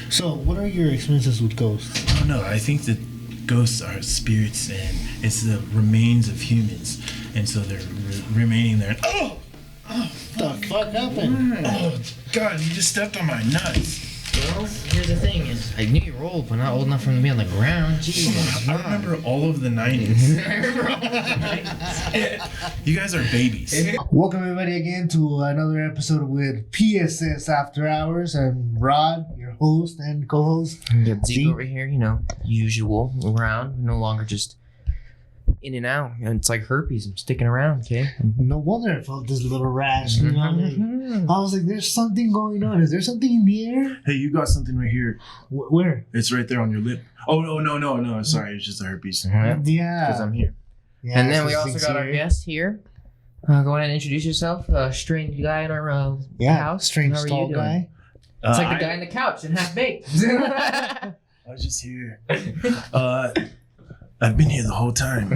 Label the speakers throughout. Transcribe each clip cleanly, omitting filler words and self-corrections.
Speaker 1: So, what are your experiences with ghosts?
Speaker 2: I don't know. I think that ghosts are spirits, and it's the remains of humans, and so they're remaining there. Oh,
Speaker 1: The fuck happened?
Speaker 2: oh, God! You just stepped on my nuts.
Speaker 3: Well, here's the thing: is I knew you were old, but not old enough for them to be on the ground. Jesus,
Speaker 2: I remember all of the '90s.
Speaker 3: I remember all the nights.
Speaker 2: You guys are babies.
Speaker 1: Welcome everybody again to another episode with PSS After Hours. I'm Rod, your host and co-host.
Speaker 3: Got Zeke over here, usual around, no longer just in and out. And it's like herpes. I'm sticking around, okay?
Speaker 1: No wonder I felt this little rash. You know, like, I was like, "There's something going on. Is there something in the air?"
Speaker 2: Hey, you got something right here.
Speaker 1: Where?
Speaker 2: It's right there on your lip. Oh no! Sorry, it's just a herpes.
Speaker 3: Because
Speaker 1: Yeah.
Speaker 3: I'm here.
Speaker 1: Yeah,
Speaker 3: And then we
Speaker 1: so
Speaker 3: also
Speaker 1: things
Speaker 3: got our
Speaker 1: here.
Speaker 3: guest here. Go ahead and introduce yourself. A strange guy in our house.
Speaker 1: Strange
Speaker 3: How are you
Speaker 1: tall
Speaker 3: doing?
Speaker 1: guy.
Speaker 3: It's like the guy in the couch and half baked.
Speaker 2: I was just here. I've been here the whole time.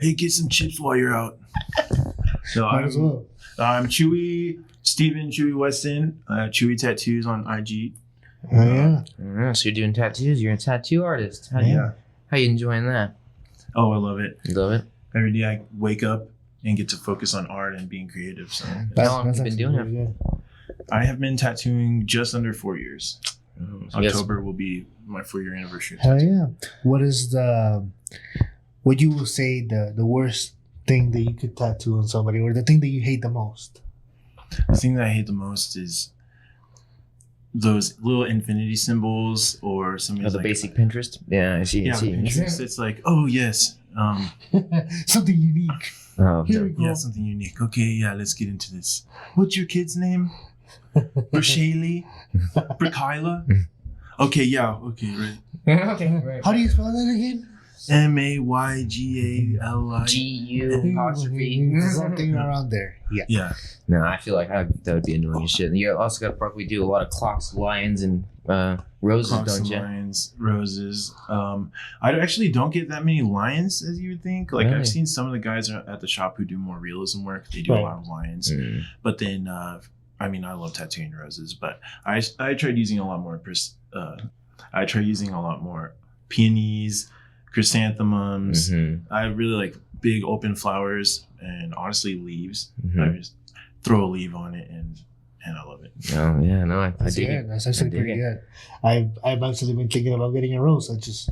Speaker 2: Hey, get some chips while you're out. So
Speaker 1: Might as well.
Speaker 2: I'm Chewie Weston, Chewie Tattoos on IG.
Speaker 1: Oh yeah.
Speaker 3: So you're doing tattoos. You're a tattoo artist. How you enjoying that?
Speaker 2: Oh, I love it.
Speaker 3: You love it?
Speaker 2: Every day I wake up and get to focus on art and being creative. So
Speaker 3: How long have you been
Speaker 1: actually
Speaker 3: doing
Speaker 1: really good.
Speaker 2: I have been tattooing just under 4 years.
Speaker 3: So yes.
Speaker 2: October will be my 4-year anniversary. of
Speaker 1: Hell
Speaker 2: tattooing.
Speaker 1: yeah. What you will say the worst thing that you could tattoo on somebody, or the thing that you hate the most?
Speaker 2: The thing that I hate the most is those little infinity symbols or something.
Speaker 3: The basic Pinterest? Yeah, I see.
Speaker 2: Yeah, Pinterest. It's like, oh yes,
Speaker 1: Something unique.
Speaker 3: Oh,
Speaker 1: Here we go.
Speaker 2: yeah, something unique. Okay, yeah, let's get into this. What's your kid's name? Brashaylee? Brakila? Okay, yeah, okay, right.
Speaker 3: okay, right.
Speaker 1: How do you spell that again?
Speaker 2: Maygali.
Speaker 3: G-U apostrophe.
Speaker 1: Something around there. Yeah.
Speaker 2: Yeah.
Speaker 3: No, I feel like that would be annoying as shit. And you also got probably do a lot of clocks, lions, and roses,
Speaker 2: Clocks
Speaker 3: don't
Speaker 2: and
Speaker 3: you?
Speaker 2: lions, roses. I actually don't get that many lions as you would think. Like
Speaker 3: Really?
Speaker 2: I've seen some of the guys at the shop who do more realism work. They do
Speaker 1: Right.
Speaker 2: a lot of lions.
Speaker 3: Mm.
Speaker 2: But then, I love tattooing roses, but I tried using a lot more. I tried using a lot more peonies, chrysanthemums.
Speaker 3: Mm-hmm.
Speaker 2: I really like big open flowers and honestly leaves.
Speaker 3: Mhm.
Speaker 2: I just throw a leaf on it and I love it.
Speaker 3: Oh, yeah, no, I
Speaker 1: That's
Speaker 3: dig
Speaker 1: good.
Speaker 3: it.
Speaker 1: That's actually
Speaker 3: I dig
Speaker 1: pretty
Speaker 3: it.
Speaker 1: good. I've actually been thinking about getting a rose. I just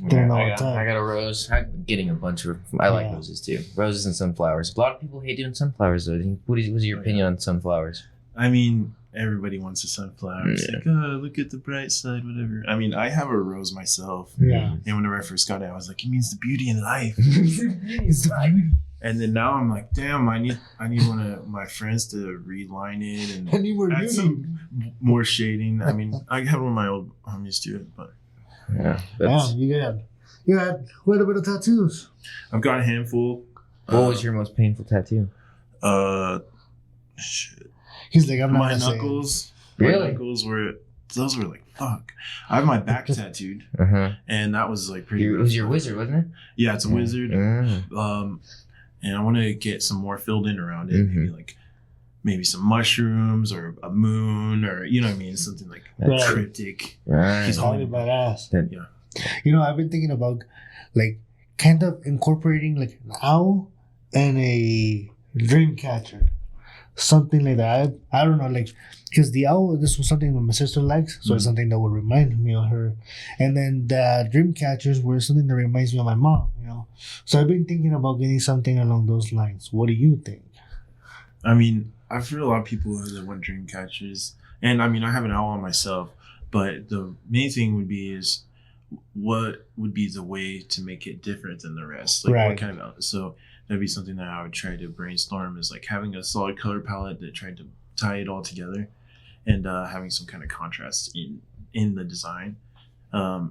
Speaker 1: didn't know
Speaker 3: I
Speaker 1: what
Speaker 3: got,
Speaker 1: time.
Speaker 3: I got a rose. I'm getting a bunch of. I like
Speaker 1: Yeah.
Speaker 3: roses too. Roses and sunflowers. A lot of people hate doing sunflowers though. What's your opinion on sunflowers?
Speaker 2: I mean, everybody wants a sunflower. It's
Speaker 3: Yeah.
Speaker 2: like, oh, look at the bright side, whatever. I mean, I have a rose myself.
Speaker 1: Yeah.
Speaker 2: And whenever I first got it, I was like, it means the beauty in life.
Speaker 1: It's the beauty.
Speaker 2: And then now I'm like, damn, I need one of my friends to reline it and
Speaker 1: I need more
Speaker 2: add
Speaker 1: beauty.
Speaker 2: some more shading. I mean, I had one of my old homies do it, but
Speaker 3: Yeah.
Speaker 1: Yeah, you got quite a bit of tattoos.
Speaker 2: I've got a handful.
Speaker 3: What was your most painful tattoo?
Speaker 2: Shit.
Speaker 1: He's like, I'm not
Speaker 2: My
Speaker 1: gonna say it.
Speaker 2: knuckles.
Speaker 3: Really?
Speaker 2: My knuckles those were like, fuck. I have my back tattooed,
Speaker 3: Uh huh.
Speaker 2: and that was like pretty.
Speaker 3: It
Speaker 2: rough.
Speaker 3: was your wizard, wasn't it?
Speaker 2: Yeah, it's a wizard.
Speaker 3: Mm.
Speaker 2: And I want to get some more filled in around it. Maybe some mushrooms or a moon or you know what I mean, something like
Speaker 1: Right.
Speaker 2: cryptic.
Speaker 3: Right.
Speaker 2: He's
Speaker 1: Probably badass.
Speaker 2: Yeah.
Speaker 1: You know, I've been thinking about like kind of incorporating like an owl and a dream catcher. Something like that. I don't know, like, because the owl, this was something that my sister likes, so it's something that would remind me of her. And then the dream catchers were something that reminds me of my mom, you know. So I've been thinking about getting something along those lines. What do you think?
Speaker 2: I mean, I've heard a lot of people that want dream catchers, and I mean, I have an owl on myself, but the main thing would be is what would be the way to make it different than the rest? Like
Speaker 1: Right.
Speaker 2: what kind of owl? So that'd be something that I would try to brainstorm is like having a solid color palette that tried to tie it all together and having some kind of contrast in the design. And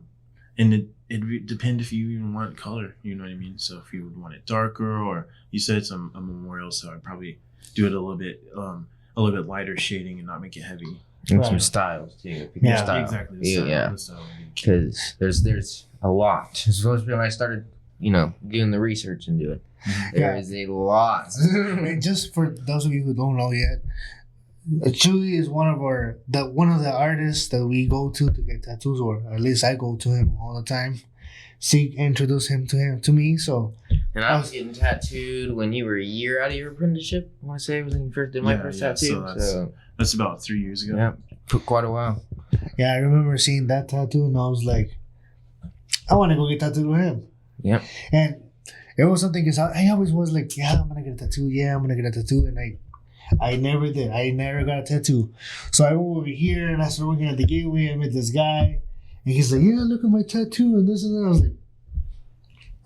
Speaker 2: it depend if you even want color, you know what I mean? So if you would want it darker, or you said it's a memorial, so I'd probably do it a little bit lighter shading and not make it heavy.
Speaker 3: And
Speaker 1: Right.
Speaker 3: some styles too. Pick
Speaker 1: Yeah,
Speaker 3: your style.
Speaker 2: Exactly.
Speaker 3: Yeah.
Speaker 2: The style would be key.
Speaker 3: Because there's a lot. Especially when I started, doing the research into it. There
Speaker 1: Yeah.
Speaker 3: is a lot.
Speaker 1: And just for those of you who don't know yet, Chewie is one of the artists that we go to get tattoos, or at least I go to him all the time. Introduce him to me. So,
Speaker 3: and I was getting tattooed when you were a year out of your apprenticeship. I want to say it was when you first did my first tattoo.
Speaker 2: So that's about 3 years ago.
Speaker 3: Yeah, took quite a while.
Speaker 1: Yeah, I remember seeing that tattoo, and I was like, I want to go get tattooed with him.
Speaker 3: Yeah,
Speaker 1: and it was something because I always was like, yeah, I'm gonna get a tattoo. Yeah, I'm gonna get a tattoo, and I never did. I never got a tattoo. So I went over here and I started working at the gateway. I met this guy, and he's like, yeah, look at my tattoo and this and that. I was like,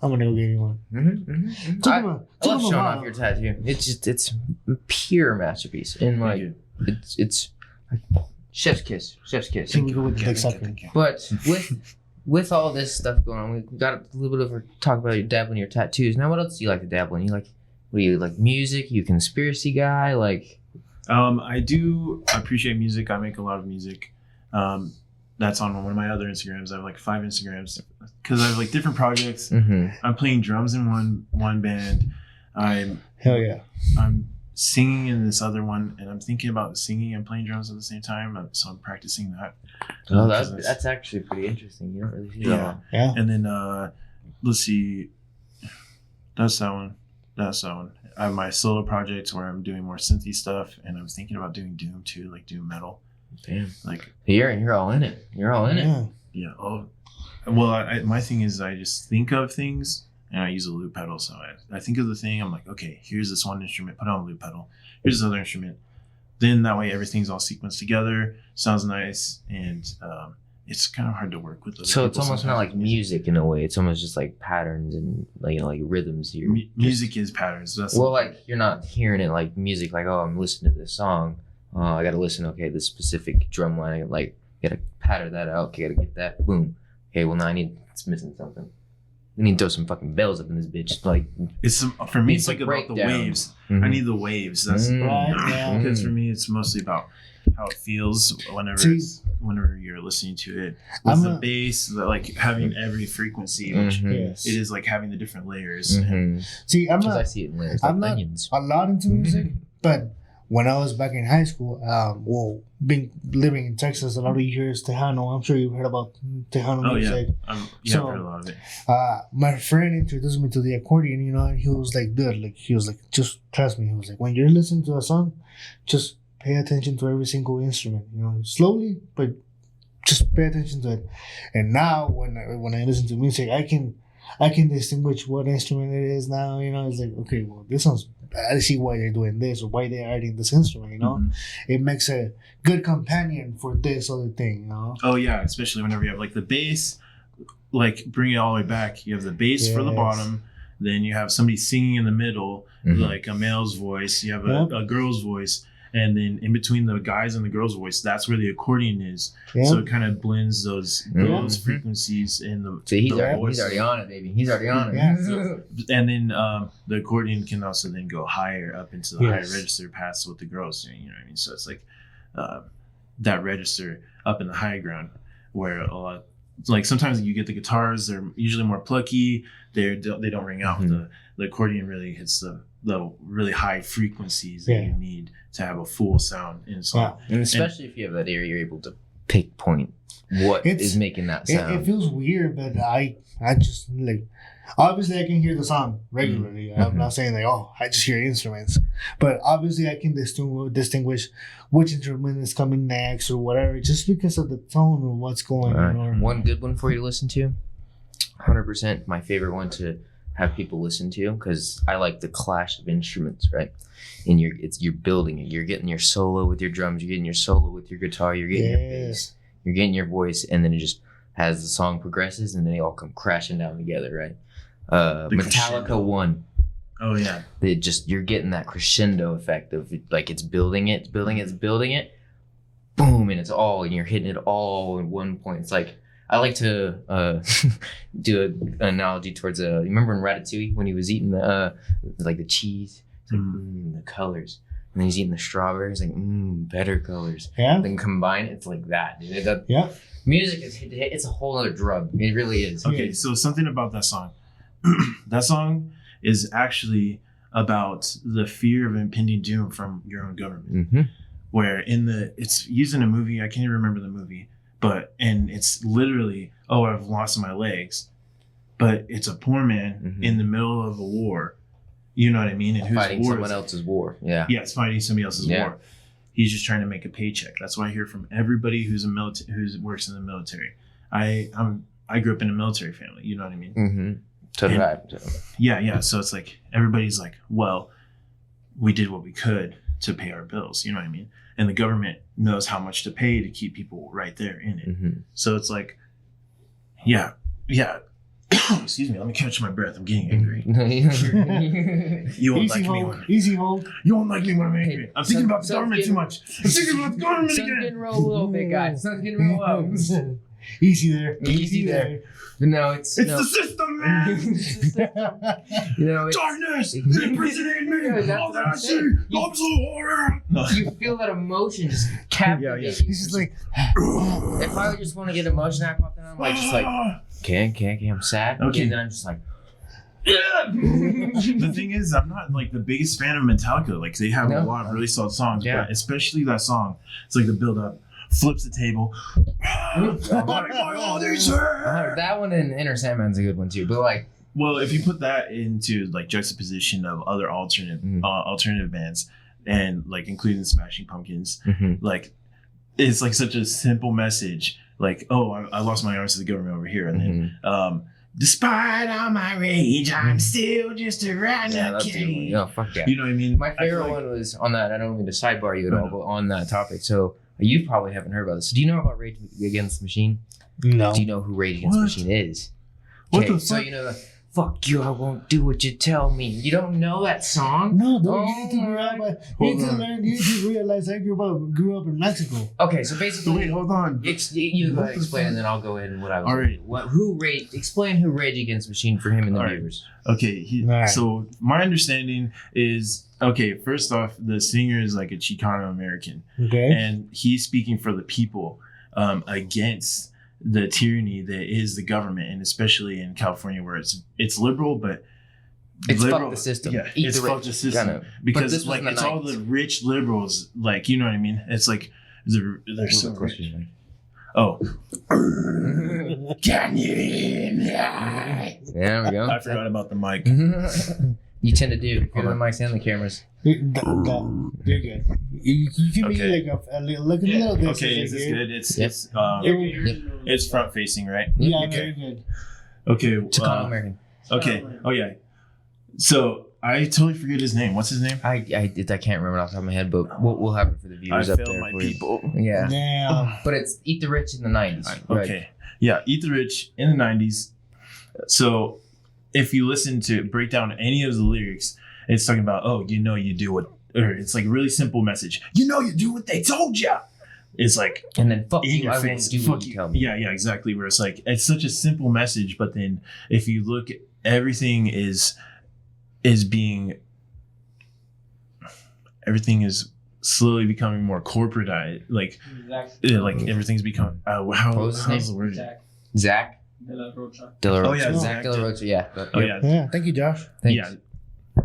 Speaker 1: I'm gonna go get you one.
Speaker 3: I love showing off your tattoo. It's pure masterpiece, and like it's chef's kiss.
Speaker 1: Here we go with the dick sucking.
Speaker 3: But with all this stuff going on, we got a little bit of a talk about your dabbling in your tattoos. Now, what else do you like to dabble in? What do you like? Music? You a conspiracy guy? Like,
Speaker 2: I do appreciate music. I make a lot of music. That's on one of my other Instagrams. I have like 5 Instagrams because I have like different projects. I'm playing drums in one band.
Speaker 1: Hell yeah.
Speaker 2: I'm singing in this other one, and I'm thinking about singing and playing drums at the same time. So I'm practicing that.
Speaker 3: Oh, that's actually pretty interesting. You don't really see that.
Speaker 1: Yeah.
Speaker 2: And then let's see. That's that one. I have my solo projects where I'm doing more synthy stuff, and I'm thinking about doing doom too, like doom metal.
Speaker 3: Damn.
Speaker 2: Like
Speaker 3: you're all in it. You're all in it.
Speaker 2: Yeah. Oh, well, my thing is I just think of things and I use a loop pedal. So I think of the thing. I'm like, okay, here's this one instrument. Put on a loop pedal. Here's this other instrument. Then that way everything's all sequenced together. Sounds nice, and it's kind of hard to work with.
Speaker 3: So it's almost not like music in a way. It's almost just like patterns and like rhythms.
Speaker 2: Music is patterns. That's
Speaker 3: like you're not hearing it like music. Like, oh, I'm listening to this song. I gotta listen. Okay, this specific drum line. I gotta pattern that out. Okay, gotta get that. Boom. Okay, well now it's missing something. We need to throw some fucking bells up in this bitch. Like
Speaker 2: for me, it's like about the waves. I need the waves. That's
Speaker 1: right.
Speaker 2: Because for me, it's mostly about how it feels whenever you're listening to it. With the bass, like having every frequency, which it is like having the different layers.
Speaker 1: See,
Speaker 3: I see it in layers.
Speaker 1: I'm
Speaker 3: like
Speaker 1: not
Speaker 3: onions.
Speaker 1: a lot into music, but when I was back in high school, being living in Texas a lot of years, Tejano. I'm sure you've heard about Tejano music.
Speaker 2: I've heard a lot of it.
Speaker 1: My friend introduced me to the accordion, and he was like, dude, just trust me. He was like, when you're listening to a song, just pay attention to every single instrument, slowly, but just pay attention to it. And now when I listen to music, I can distinguish what instrument it is now, it's like, okay, well, this sounds, I see why they're doing this or why they're adding this instrument, It makes a good companion for this other thing,
Speaker 2: Oh yeah, especially whenever you have like the bass, like bring it all the way back. You have the bass for the bottom, then you have somebody singing in the middle, like a male's voice, you have a girl's voice, and then in between the guys and the girl's voice, that's where the accordion is. So it kind of blends those frequencies in the
Speaker 3: he's
Speaker 2: voice.
Speaker 3: Already on it, baby. He's already on it.
Speaker 1: Yeah.
Speaker 2: And then the accordion can also then go higher up into the higher register past what the girl's doing. You know what I mean? So it's like that register up in the high ground where a lot. Like sometimes you get the guitars; they're usually more plucky. They don't ring out. The accordion really hits the really high frequencies that you need to have a full sound in a song.
Speaker 3: And especially if you have that ear, you're able to pinpoint what is making that sound.
Speaker 1: It feels weird, but I just like, obviously I can hear the song regularly. I'm not saying like, oh, I just hear instruments, but obviously I can distinguish which instrument is coming next or whatever, just because of the tone of what's going on.
Speaker 3: One good one for you to listen to, 100% my favorite one to have people listen to, because I like the clash of instruments, right? And you're building it. You're getting your solo with your drums. You're getting your solo with your guitar. You're getting your bass. You're getting your voice, and then it just as the song progresses, and then they all come crashing down together, right? Metallica 1.
Speaker 2: Oh yeah.
Speaker 3: You're getting that crescendo effect of like it's building it, boom, and and you're hitting it all in one point. It's like I like to do an analogy towards you remember in Ratatouille when he was eating the cheese, it's like the colors, and then he's eating the strawberries, like better colors.
Speaker 1: Yeah.
Speaker 3: Then combine it, it's like that. Dude. Music it's a whole other drug. It really is.
Speaker 2: Okay, so something about that song. That song is actually about the fear of impending doom from your own government. where it's used in a movie. I can't even remember the movie, and it's literally, oh, I've lost my legs, but it's a poor man in the middle of a war. You know what I mean? And whose
Speaker 3: fighting
Speaker 2: war
Speaker 3: someone else's war. Yeah.
Speaker 2: Yeah, it's fighting somebody else's war. He's just trying to make a paycheck. That's what I hear from everybody who works in the military. I grew up in a military family. You know what I mean?
Speaker 3: Mm-hmm. So did I.
Speaker 2: Yeah. So it's like everybody's like, well, we did what we could to pay our bills. You know what I mean? And the government knows how much to pay to keep people right there in it.
Speaker 3: Mm-hmm.
Speaker 2: So it's like, yeah. Excuse me. Let me catch my breath. I'm getting angry. You won't like me.
Speaker 1: Easy hold.
Speaker 2: You won't like me when I'm angry. I'm thinking about the government too much. I'm thinking about the government
Speaker 3: Sun's
Speaker 2: again.
Speaker 3: getting roll a little bit, guys. Sun's getting roll up.
Speaker 1: Easy there.
Speaker 3: Easy there. No, it's
Speaker 2: the system, man.
Speaker 3: You know,
Speaker 2: Darkness imprisoning me. All that I see. I'm so horror.
Speaker 3: You feel that emotion just captivate you.
Speaker 1: He's just like,
Speaker 3: if I just want to get emotion out popping, I'm like, just like, okay, I'm sad.
Speaker 2: Okay.
Speaker 3: And then I'm just like,
Speaker 2: The thing is, I'm not like the biggest fan of Metallica. Like they have a lot of really solid songs,
Speaker 3: Yeah.
Speaker 2: but especially that song. It's like the build up, flips the table.
Speaker 3: that one and Inner Sandman's a good one too. But like,
Speaker 2: Well, if you put that into like juxtaposition of other alternative bands, and like including Smashing Pumpkins, like it's like such a simple message. Like, oh, I lost my arms to the government over here, and then despite all my rage, I'm still just a redneck kid.
Speaker 3: No, fuck yeah.
Speaker 2: You know what I mean?
Speaker 3: My favorite one was on that. I don't mean to sidebar you at all, but on that topic. So you probably haven't heard about this. Do you know about Rage Against the Machine?
Speaker 1: no.
Speaker 3: Do you know who Rage Against the Machine is?
Speaker 2: What the
Speaker 3: So
Speaker 2: fuck?
Speaker 3: you know the "Fuck you, I won't do what you tell me." You don't know that song?
Speaker 1: No, dude,
Speaker 3: Oh
Speaker 1: you need to grow up. You need to realize I grew up in Mexico.
Speaker 3: Okay, so basically,
Speaker 2: Wait, hold on.
Speaker 3: you go ahead and explain, and then I'll go ahead and what I was.
Speaker 2: All right.
Speaker 3: Explain who Rage Against the Machine for him and the
Speaker 2: All right.
Speaker 3: viewers.
Speaker 2: Okay,
Speaker 1: Right.
Speaker 2: so my understanding is, okay, first off, the singer is like a Chicano American,
Speaker 1: Okay.
Speaker 2: and he's speaking for the people against the tyranny that is the government, and especially in California where it's liberal, but
Speaker 3: It's
Speaker 2: liberal,
Speaker 3: fuck the system.
Speaker 2: Yeah,
Speaker 3: Eat
Speaker 2: it's
Speaker 3: the
Speaker 2: fuck
Speaker 3: rich,
Speaker 2: the system
Speaker 3: kinda. But
Speaker 2: because
Speaker 3: this was
Speaker 2: like
Speaker 3: in the
Speaker 2: it's all
Speaker 3: 90s.
Speaker 2: the rich liberals, like you know what I mean. It's like they're so rich. Oh, can you?
Speaker 3: There we go.
Speaker 2: I forgot about the mic.
Speaker 3: You tend to do. Hold on the mics and the cameras.
Speaker 1: You're good. You can be
Speaker 2: Okay.
Speaker 1: like a little this.
Speaker 2: Okay, is this good? It's
Speaker 3: Yep.
Speaker 2: it's front facing, right?
Speaker 1: Yeah,
Speaker 2: Okay.
Speaker 1: very good.
Speaker 2: Okay.
Speaker 3: Chicano American.
Speaker 2: Okay. Oh yeah. So I totally forget his name. What's his name?
Speaker 3: I can't remember off the top of my head, but we'll have it for the
Speaker 2: I
Speaker 3: viewers up
Speaker 2: failed
Speaker 3: there.
Speaker 2: my
Speaker 3: for you.
Speaker 2: people.
Speaker 3: Yeah.
Speaker 1: Damn.
Speaker 3: But it's Eat the Rich in the 90s. Right?
Speaker 2: Okay. Yeah. Eat the Rich in the 90s. So if you listen to break down any of the lyrics, it's talking about, oh, you know, you do what, or it's like a really simple message. You know, you do what they told you. It's like
Speaker 3: And then fuck
Speaker 2: in
Speaker 3: you,
Speaker 2: your
Speaker 3: I won't
Speaker 2: face.
Speaker 3: do
Speaker 2: Fuck
Speaker 3: what you
Speaker 2: you.
Speaker 3: tell me.
Speaker 2: Yeah, exactly. Where it's like it's such a simple message, but then if you look, everything is slowly becoming more corporatized. Like everything's become.
Speaker 3: What was his
Speaker 2: how's
Speaker 3: name?
Speaker 2: the word?
Speaker 4: Zach
Speaker 3: Zach
Speaker 4: De La Rocha.
Speaker 3: De La Rocha.
Speaker 2: Oh, yeah,
Speaker 3: Zach
Speaker 2: Zach
Speaker 3: De La Rocha, yeah.
Speaker 2: Oh yeah,
Speaker 1: Yeah, thank you, Josh.
Speaker 3: Thanks.
Speaker 2: yeah.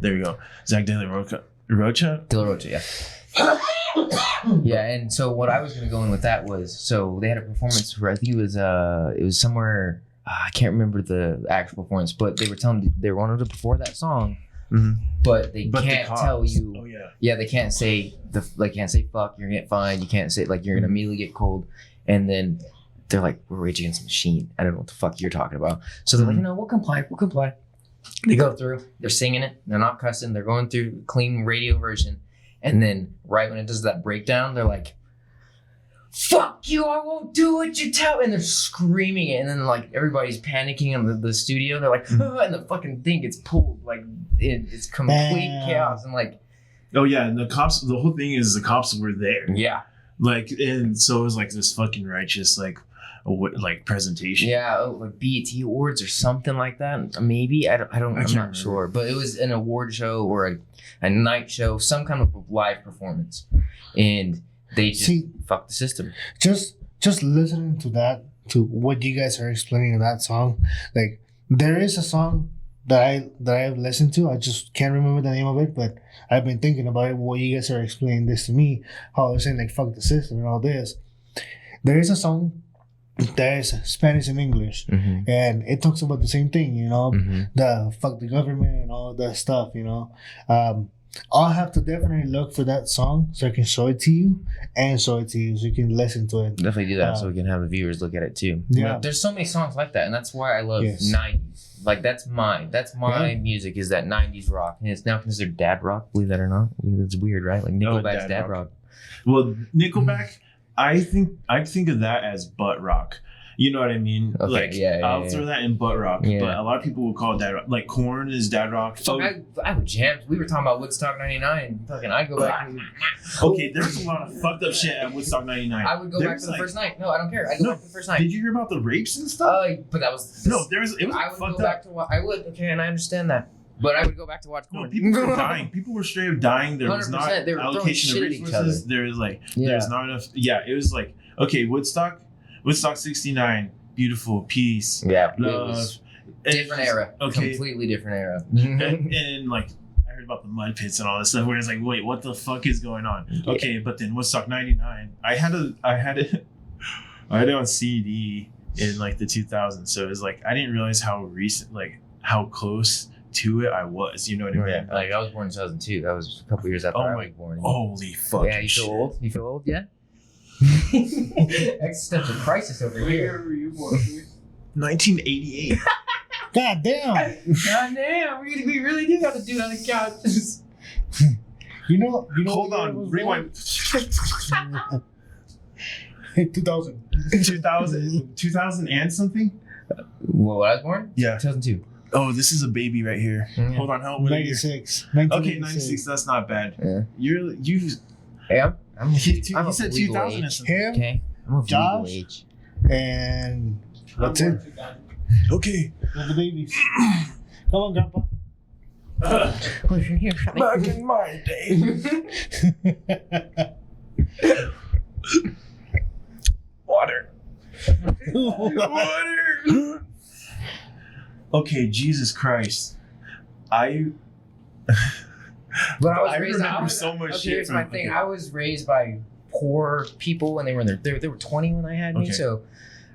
Speaker 2: There you go. Zach De La Rocha. Rocha.
Speaker 3: De La Rocha, yeah. Yeah, and so what I was gonna go in with that was, so they had a performance where I think it was somewhere, I can't remember the actual performance, but they were telling they wanted to perform that song, but they
Speaker 2: But the
Speaker 3: can't
Speaker 2: cops.
Speaker 3: tell you.
Speaker 2: Oh yeah.
Speaker 3: Yeah, they can't say can't say fuck, you're gonna get fined. You can't say like you're gonna immediately get cold, and then they're like, we're Rage Against the Machine. I don't know what the fuck you're talking about. So they're like, no, we'll comply. They go through, they're singing it, they're not cussing, they're going through clean radio version, and then right when it does that breakdown, they're like, fuck you, I won't do what you tell me, and they're screaming it, and then like everybody's panicking in the studio, they're like, oh, and the fucking thing gets pulled, like it's complete
Speaker 1: Damn.
Speaker 3: chaos, and like,
Speaker 2: Oh yeah, and the cops. The whole thing is the cops were there.
Speaker 3: yeah.
Speaker 2: Like, and so it was like this fucking righteous like presentation.
Speaker 3: Yeah, like BET Awards or something like that. Maybe I'm
Speaker 2: can't
Speaker 3: not
Speaker 2: remember.
Speaker 3: sure, but it was an award show or a night show, some kind of live performance, and they just fucked the system.
Speaker 1: Just listening to that, to what you guys are explaining in that song, like there is a song I've listened to. I just can't remember the name of it, but I've been thinking about it while you guys are explaining this to me. How they're saying like fuck the system and all this. There is a song that is Spanish and English, and it talks about the same thing. You know, the fuck the government and all that stuff. You know, I'll have to definitely look for that song so I can show it to you so you can listen to it.
Speaker 3: Definitely do that so we can have the viewers look at it too.
Speaker 1: Yeah.
Speaker 3: There's so many songs like that, and that's why I love
Speaker 1: Yes.
Speaker 3: 90s. Like that's my music is that 90s rock, and it's now considered dad rock. Believe that or not, it's weird, right? Like Nickelback's dad rock.
Speaker 2: Well, Nickelback, I think of that as butt rock. You know what I mean?
Speaker 3: Okay,
Speaker 2: like I'll throw that in butt rock,
Speaker 3: Yeah.
Speaker 2: but a lot of people will call it dad rock. Like Korn is dad rock.
Speaker 3: Fuck, I would jam. We were talking about Woodstock '99. Fucking, I'd go back.
Speaker 2: Okay, there's a lot of fucked up shit at Woodstock '99.
Speaker 3: I would go back to the first night. No, I don't care. I go back to the first night.
Speaker 2: Did you hear about the rapes and stuff?
Speaker 3: But that was
Speaker 2: No, it was
Speaker 3: I would
Speaker 2: fucked
Speaker 3: go
Speaker 2: up.
Speaker 3: back to I would. Okay, and I understand that. But I would go back to watch
Speaker 2: No,
Speaker 3: Korn.
Speaker 2: people were dying. People were straight up dying. There was not
Speaker 3: 100%. They were throwing
Speaker 2: allocation of
Speaker 3: shit at each
Speaker 2: resources.
Speaker 3: other.
Speaker 2: There was
Speaker 3: Yeah.
Speaker 2: there's not enough. Yeah, it was like okay, Woodstock '69, beautiful, peace,
Speaker 3: Yeah, it
Speaker 2: love,
Speaker 3: was
Speaker 2: and
Speaker 3: different
Speaker 2: it's-
Speaker 3: era.
Speaker 2: Okay,
Speaker 3: Completely different era.
Speaker 2: and like I heard about the mud pits and all this stuff. Where it's like, wait, what the fuck is going on?
Speaker 3: Yeah.
Speaker 2: Okay, but then Woodstock '99, I had it on CD in like the 2000s. So it was like I didn't realize how recent, like how close to it I was. You know what I mean?
Speaker 3: Yeah, like I was born in 2002. That was a couple years after I was born.
Speaker 2: Holy fuck!
Speaker 3: Yeah, you feel old? You feel old? Yeah. Existential crisis over here.
Speaker 2: Were you born? 1988.
Speaker 1: God damn!
Speaker 3: God damn, we really do have to do that on the couch.
Speaker 1: You know.
Speaker 2: Hold
Speaker 1: what year I
Speaker 2: on,
Speaker 1: was
Speaker 2: rewind.
Speaker 1: 2000.
Speaker 2: 2000 and something.
Speaker 3: Well, when I was born?
Speaker 2: Yeah.
Speaker 3: 2002.
Speaker 2: Oh, this is a baby right here.
Speaker 3: Yeah.
Speaker 2: Hold on, how old are you?
Speaker 1: 96.
Speaker 2: Okay, 96. That's not bad.
Speaker 3: Yeah.
Speaker 2: You.
Speaker 3: Hey, I'm
Speaker 2: He
Speaker 3: of
Speaker 2: said
Speaker 3: legal
Speaker 2: 2000 and
Speaker 3: age.
Speaker 2: something.
Speaker 1: Him
Speaker 3: Okay, I'm of
Speaker 1: Josh?
Speaker 3: legal age.
Speaker 1: and that's it.
Speaker 2: Okay.
Speaker 1: The babies. Come on, Grandpa.
Speaker 3: Listen here, Sonny.
Speaker 2: Back in my day. Water. Water. Okay, Jesus Christ.
Speaker 3: But I was
Speaker 2: I
Speaker 3: raised.
Speaker 2: remember so much
Speaker 3: okay,
Speaker 2: shit
Speaker 3: here's
Speaker 2: from-
Speaker 3: my thing.
Speaker 2: okay.
Speaker 3: I was raised by poor people when they were in their. They were 20 when I had me.
Speaker 2: Okay.
Speaker 3: So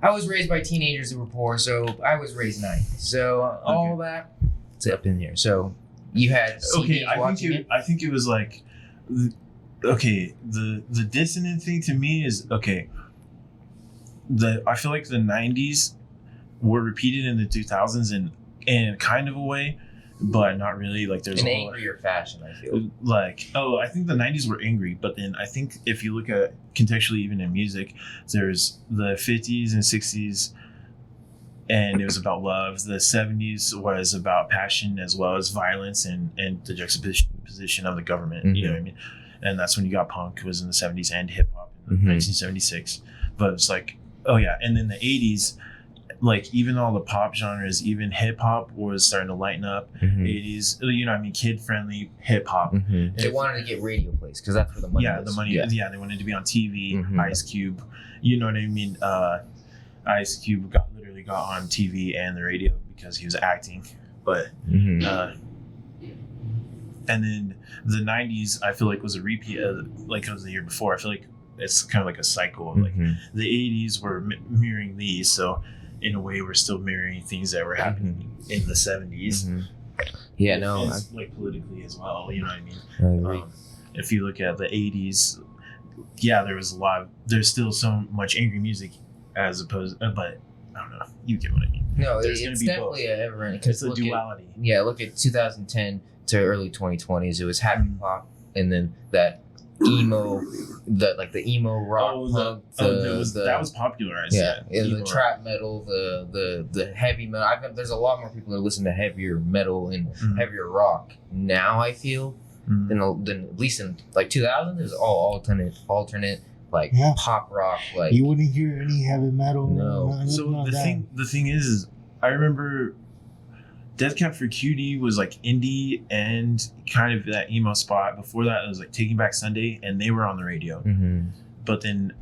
Speaker 3: I was raised by teenagers who were poor. So I was raised 90. So all that it's up in here. So you had
Speaker 2: Okay,
Speaker 3: CDs watching it.
Speaker 2: I think it was like the dissonant thing to me is okay. I feel like the 90s were repeated in the 2000s in kind of a way, but not really. Like there's
Speaker 3: In
Speaker 2: a whole
Speaker 3: angrier fashion, I feel.
Speaker 2: like I think the 90s were angry, but then I think if you look at contextually even in music, there's the 50s and 60s and it was about love. The 70s was about passion as well as violence and the juxtaposition of the government. You know what I mean? And that's when you got punk was in the 70s and hip hop in 1976. But it's like, oh yeah, and then the 80s, like even all the pop genres, even hip hop was starting to lighten up. 80s, you know what I mean, kid friendly hip hop.
Speaker 3: They wanted to get radio plays because that's where the money was.
Speaker 2: The money. Yeah, they wanted to be on TV. Ice Cube, you know what I mean. Ice Cube literally got on TV and the radio because he was acting. But and then the 90s, I feel like was a repeat of like it was the year before. I feel like it's kind of like a cycle. Like the 80s were mirroring these, so in a way we're still mirroring things that were happening in the 70s.
Speaker 3: Yeah, no,
Speaker 2: like politically as well. You know what I mean?
Speaker 3: I agree.
Speaker 2: If you look at the 80s, there was there's still so much angry music as opposed, but I don't know. You get what I mean?
Speaker 3: No,
Speaker 2: There's gonna
Speaker 3: it's
Speaker 2: be
Speaker 3: definitely
Speaker 2: both. It's a duality.
Speaker 3: Look at 2010 to early 2020s. It was happy pop, and then that emo, the emo rock punk.
Speaker 2: That was popularized.
Speaker 3: The trap metal, the heavy metal. There's a lot more people that listen to heavier metal and heavier rock now. I feel than at least in like 2000. It was all alternate like pop rock. Like
Speaker 1: you wouldn't hear any heavy metal.
Speaker 3: No.
Speaker 2: So the thing is I remember Death Cab for Cutie was like indie and kind of that emo spot. Before that, it was like Taking Back Sunday, and they were on the radio. But then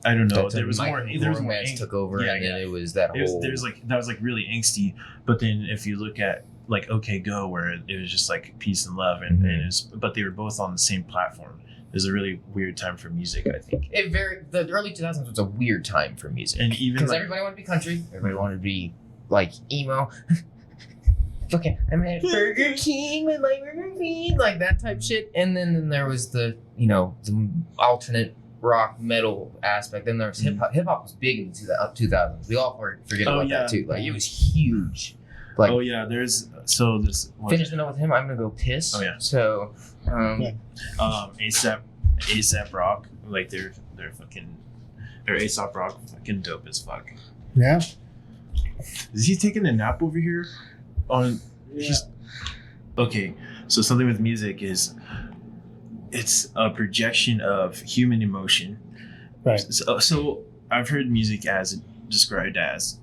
Speaker 2: I don't know. There was more. There was more.
Speaker 3: Took over, and then it was that whole.
Speaker 2: That was like really angsty. But then if you look at like OK Go, where it was just like peace and love, and but they were both on the same platform. It was a really weird time for music, I think.
Speaker 3: The early 2000s was a weird time for music,
Speaker 2: and even
Speaker 3: because everybody wanted to be country, everybody wanted to be like emo. Okay, I'm at Burger King with my Burger King, like that type shit. And then there was the the alternate rock metal aspect. Then there was hip hop. Hip hop was big in the 2000s. We all forget about that too. Like it was huge. Like
Speaker 2: there's
Speaker 3: finishing up with him. I'm gonna go piss.
Speaker 2: Oh yeah.
Speaker 3: So
Speaker 2: ASAP Rock, like they're ASAP Rock fucking dope as fuck.
Speaker 1: Yeah.
Speaker 2: Is he taking a nap over here? Okay, so something with music is it's a projection of human emotion.
Speaker 1: Right.
Speaker 2: So I've heard music as described as.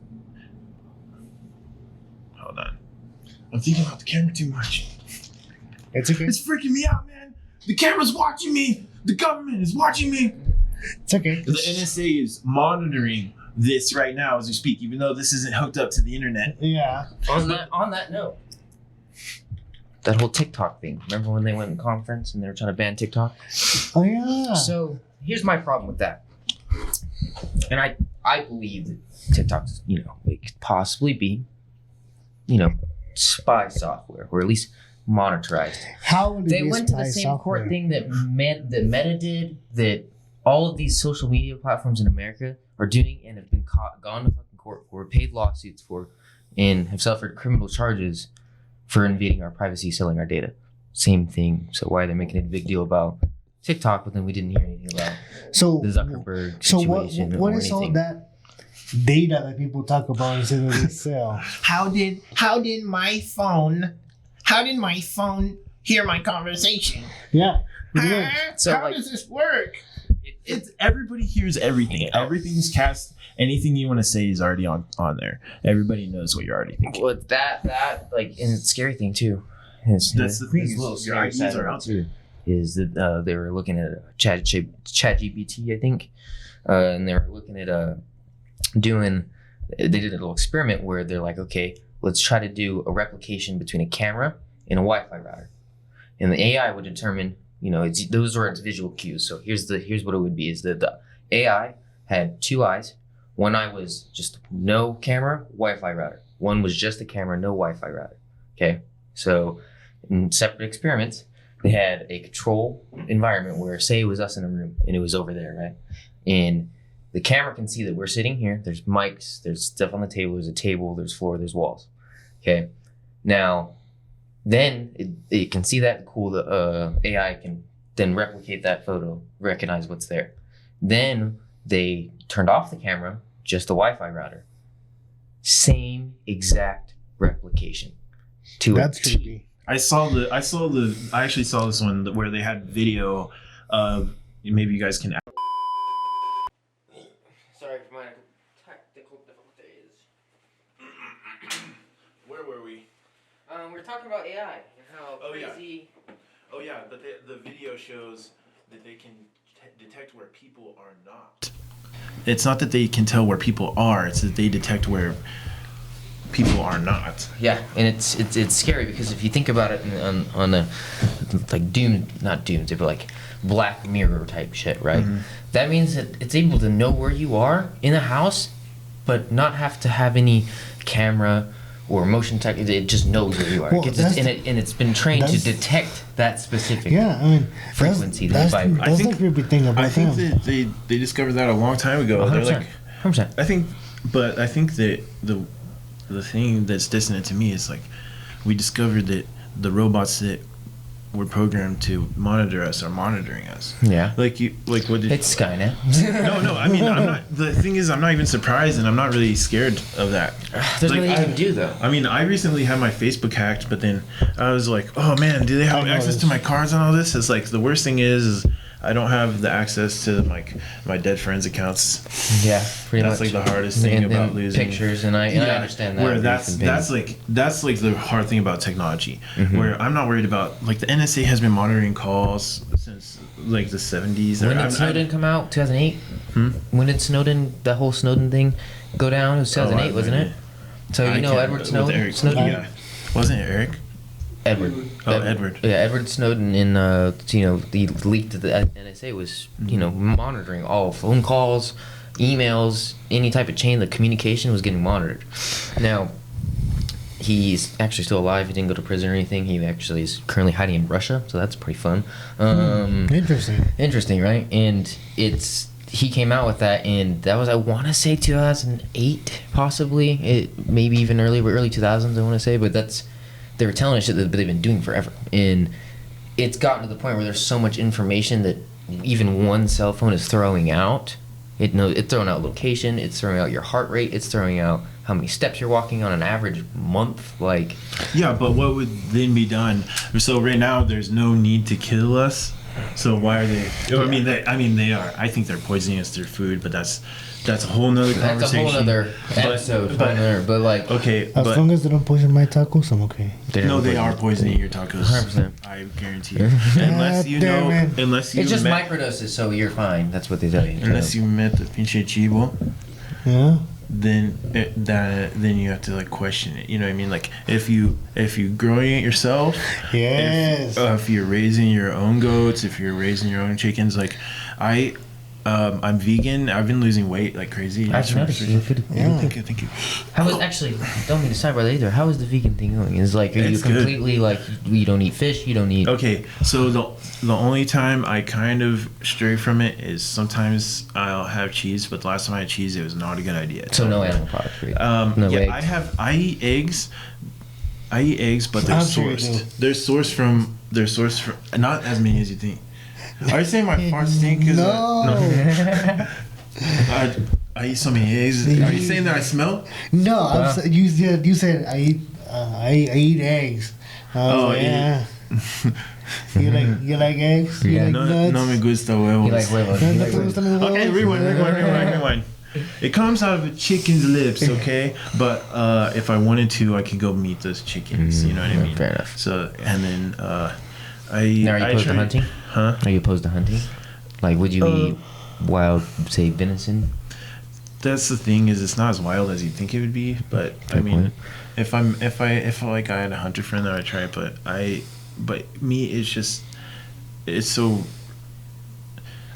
Speaker 2: Hold on. I'm thinking about the camera too much.
Speaker 1: It's okay.
Speaker 2: It's freaking me out, man. The camera's watching me. The government is watching me.
Speaker 1: It's okay.
Speaker 2: The NSA is monitoring this right now as we speak, even though this isn't hooked up to the internet.
Speaker 1: Yeah.
Speaker 3: On that note, that whole TikTok thing. Remember when they went in conference and they were trying to ban TikTok?
Speaker 1: Oh yeah.
Speaker 3: So here's my problem with that, and I believe that TikTok, it could possibly be, spy software, or at least monitorized.
Speaker 1: How would it
Speaker 3: they
Speaker 1: be
Speaker 3: went to the same
Speaker 1: software?
Speaker 3: court thing that Meta did, that all of these social media platforms in America are doing, and have been gone to fucking court for, paid lawsuits for, and have suffered criminal charges for invading our privacy, selling our data. Same thing. So why are they making a big deal about TikTok, but then we didn't hear anything about the Zuckerberg situation?
Speaker 1: So what is all that data that people talk about instead of they sell?
Speaker 4: How did my phone hear my conversation?
Speaker 1: Yeah.
Speaker 3: So
Speaker 4: how does this work?
Speaker 2: It's everybody hears everything. Everything's cast. Anything you want to say is already on there. Everybody knows what you're already thinking.
Speaker 3: Well, that and it's a scary thing too. That's
Speaker 2: the thing. Your ideas are out there.
Speaker 3: Is that they were looking at ChatGPT, I think, and they were looking at they did a little experiment where they're like, okay, let's try to do a replication between a camera and a Wi-Fi router, and the AI would determine, those are its visual cues. So here's what it would be: is that the AI had two eyes. One eye was just no camera, Wi-Fi router. One was just a camera, no Wi-Fi router. Okay, so in separate experiments, they had a control environment where, say, it was us in a room and it was over there, right? And the camera can see that we're sitting here. There's mics, there's stuff on the table, there's a table, there's floor, there's walls. Okay, now then it can see that. Cool. The AI can then replicate that photo, recognize what's there. Then they turned off the camera, just the Wi-Fi router. Same exact replication to
Speaker 1: That's
Speaker 3: a T.
Speaker 1: creepy.
Speaker 2: I actually saw this one where they had video of, maybe you guys can.
Speaker 3: Sorry for my technical difficulties.
Speaker 2: Where were we?
Speaker 3: We're talking about AI and how
Speaker 2: yeah.
Speaker 3: crazy.
Speaker 2: Oh yeah, but the video shows that they can detect where people are not. It's not that they can tell where people are; it's that they detect where people are not.
Speaker 3: Yeah, and it's scary, because if you think about it on a like not dooms, but like Black Mirror type shit, right? Mm-hmm. That means that it's able to know where you are in a house, but not have to have any camera or motion tech. It just knows where you are.
Speaker 1: Well,
Speaker 3: it's been trained to detect that specific frequency.
Speaker 1: That's the creepy thing about them.
Speaker 2: I think that they discovered that a long time ago.
Speaker 3: 100%.
Speaker 2: They're like,
Speaker 3: 100%.
Speaker 2: I think that the thing that's dissonant to me is, like, we discovered that the robots that were programmed to monitor us are monitoring us.
Speaker 3: Yeah.
Speaker 2: What did
Speaker 3: It's Skynet.
Speaker 2: No. I mean, I'm not. The thing is, I'm not even surprised, and I'm not really scared of that.
Speaker 3: There's nothing you can do, though.
Speaker 2: I mean, I recently had my Facebook hacked, but then I was like, oh man, do they have access to my cards and all this? It's like, the worst thing is I don't have the access to my dead friends' accounts.
Speaker 3: Yeah, pretty
Speaker 2: that's
Speaker 3: much.
Speaker 2: Like the hardest thing about losing
Speaker 3: pictures, and I understand that.
Speaker 2: Where that's like the hard thing about technology.
Speaker 3: Mm-hmm.
Speaker 2: Where I'm not worried about, like, the NSA has been monitoring calls since like the 70s.
Speaker 3: When did Snowden come out? 2008. When did the whole Snowden thing go down? It was 2008, wasn't it? So Edward Snowden.
Speaker 2: Yeah. Wasn't it Eric?
Speaker 3: Edward.
Speaker 2: Oh, Edward.
Speaker 3: Yeah, Edward Snowden the leak to the NSA was, monitoring all phone calls, emails, any type of chain of communication was getting monitored. Now, he's actually still alive. He didn't go to prison or anything. He actually is currently hiding in Russia, so that's pretty fun.
Speaker 1: Interesting.
Speaker 3: Interesting, right? And he came out with that, and that was, I want to say 2008, possibly. Maybe even early 2000s, I want to say, but they were telling us shit that they've been doing forever. And it's gotten to the point where there's so much information that even one cell phone is throwing out. It's throwing out location, it's throwing out your heart rate, it's throwing out how many steps you're walking on an average month.
Speaker 2: Yeah, but what would then be done? So right now there's no need to kill us. So why are they? I mean, they are. I think they're poisoning us through food, but that's a whole nother conversation.
Speaker 3: That's a whole nother episode. But
Speaker 2: okay,
Speaker 1: as long as they don't poison my tacos, I'm okay.
Speaker 2: No, they are poisoning your tacos.
Speaker 3: 100%.
Speaker 2: I guarantee you. Unless you know, unless you
Speaker 3: it's just microdoses, so you're fine. That's what they tell you.
Speaker 2: Unless you met the pinche chivo.
Speaker 1: Yeah.
Speaker 2: Then you have to question it. You know what I mean? Like if you growing it yourself,
Speaker 1: yes.
Speaker 2: If you're raising your own goats, if you're raising your own chickens, like I'm vegan. I've been losing weight like crazy.
Speaker 3: I've noticed.
Speaker 1: Yeah.
Speaker 2: Thank you.
Speaker 3: How is actually? Don't mean to sidebar that either. How is the vegan thing going? Is are you completely good. You don't eat fish? You don't eat?
Speaker 2: Okay, so the only time I kind of stray from it is sometimes I'll have cheese, but the last time I had cheese, it was not a good idea.
Speaker 3: So no animal products, right?
Speaker 2: No eggs. I eat eggs. But they're sourced. They're sourced from not as many as you think. Are you saying my farts stink?
Speaker 1: No.
Speaker 2: I eat so many eggs. Are you saying that I smell?
Speaker 1: No, you said I eat eggs. Yeah. You like eggs? You like nuts?
Speaker 2: No me gusta huevos.
Speaker 3: You like huevos.
Speaker 2: Okay, rewind. It comes out of a chicken's lips, okay? But if I wanted to, I could go meet those chickens. You know what I mean?
Speaker 3: Fair enough.
Speaker 2: So and then
Speaker 3: Now, are you opposed to hunting?
Speaker 2: Huh?
Speaker 3: Are you opposed to hunting? Would you eat wild, say, venison?
Speaker 2: That's the thing, is it's not as wild as you think it would be. But I mean, if I had a hunter friend, that I'd try it. But me, it's so.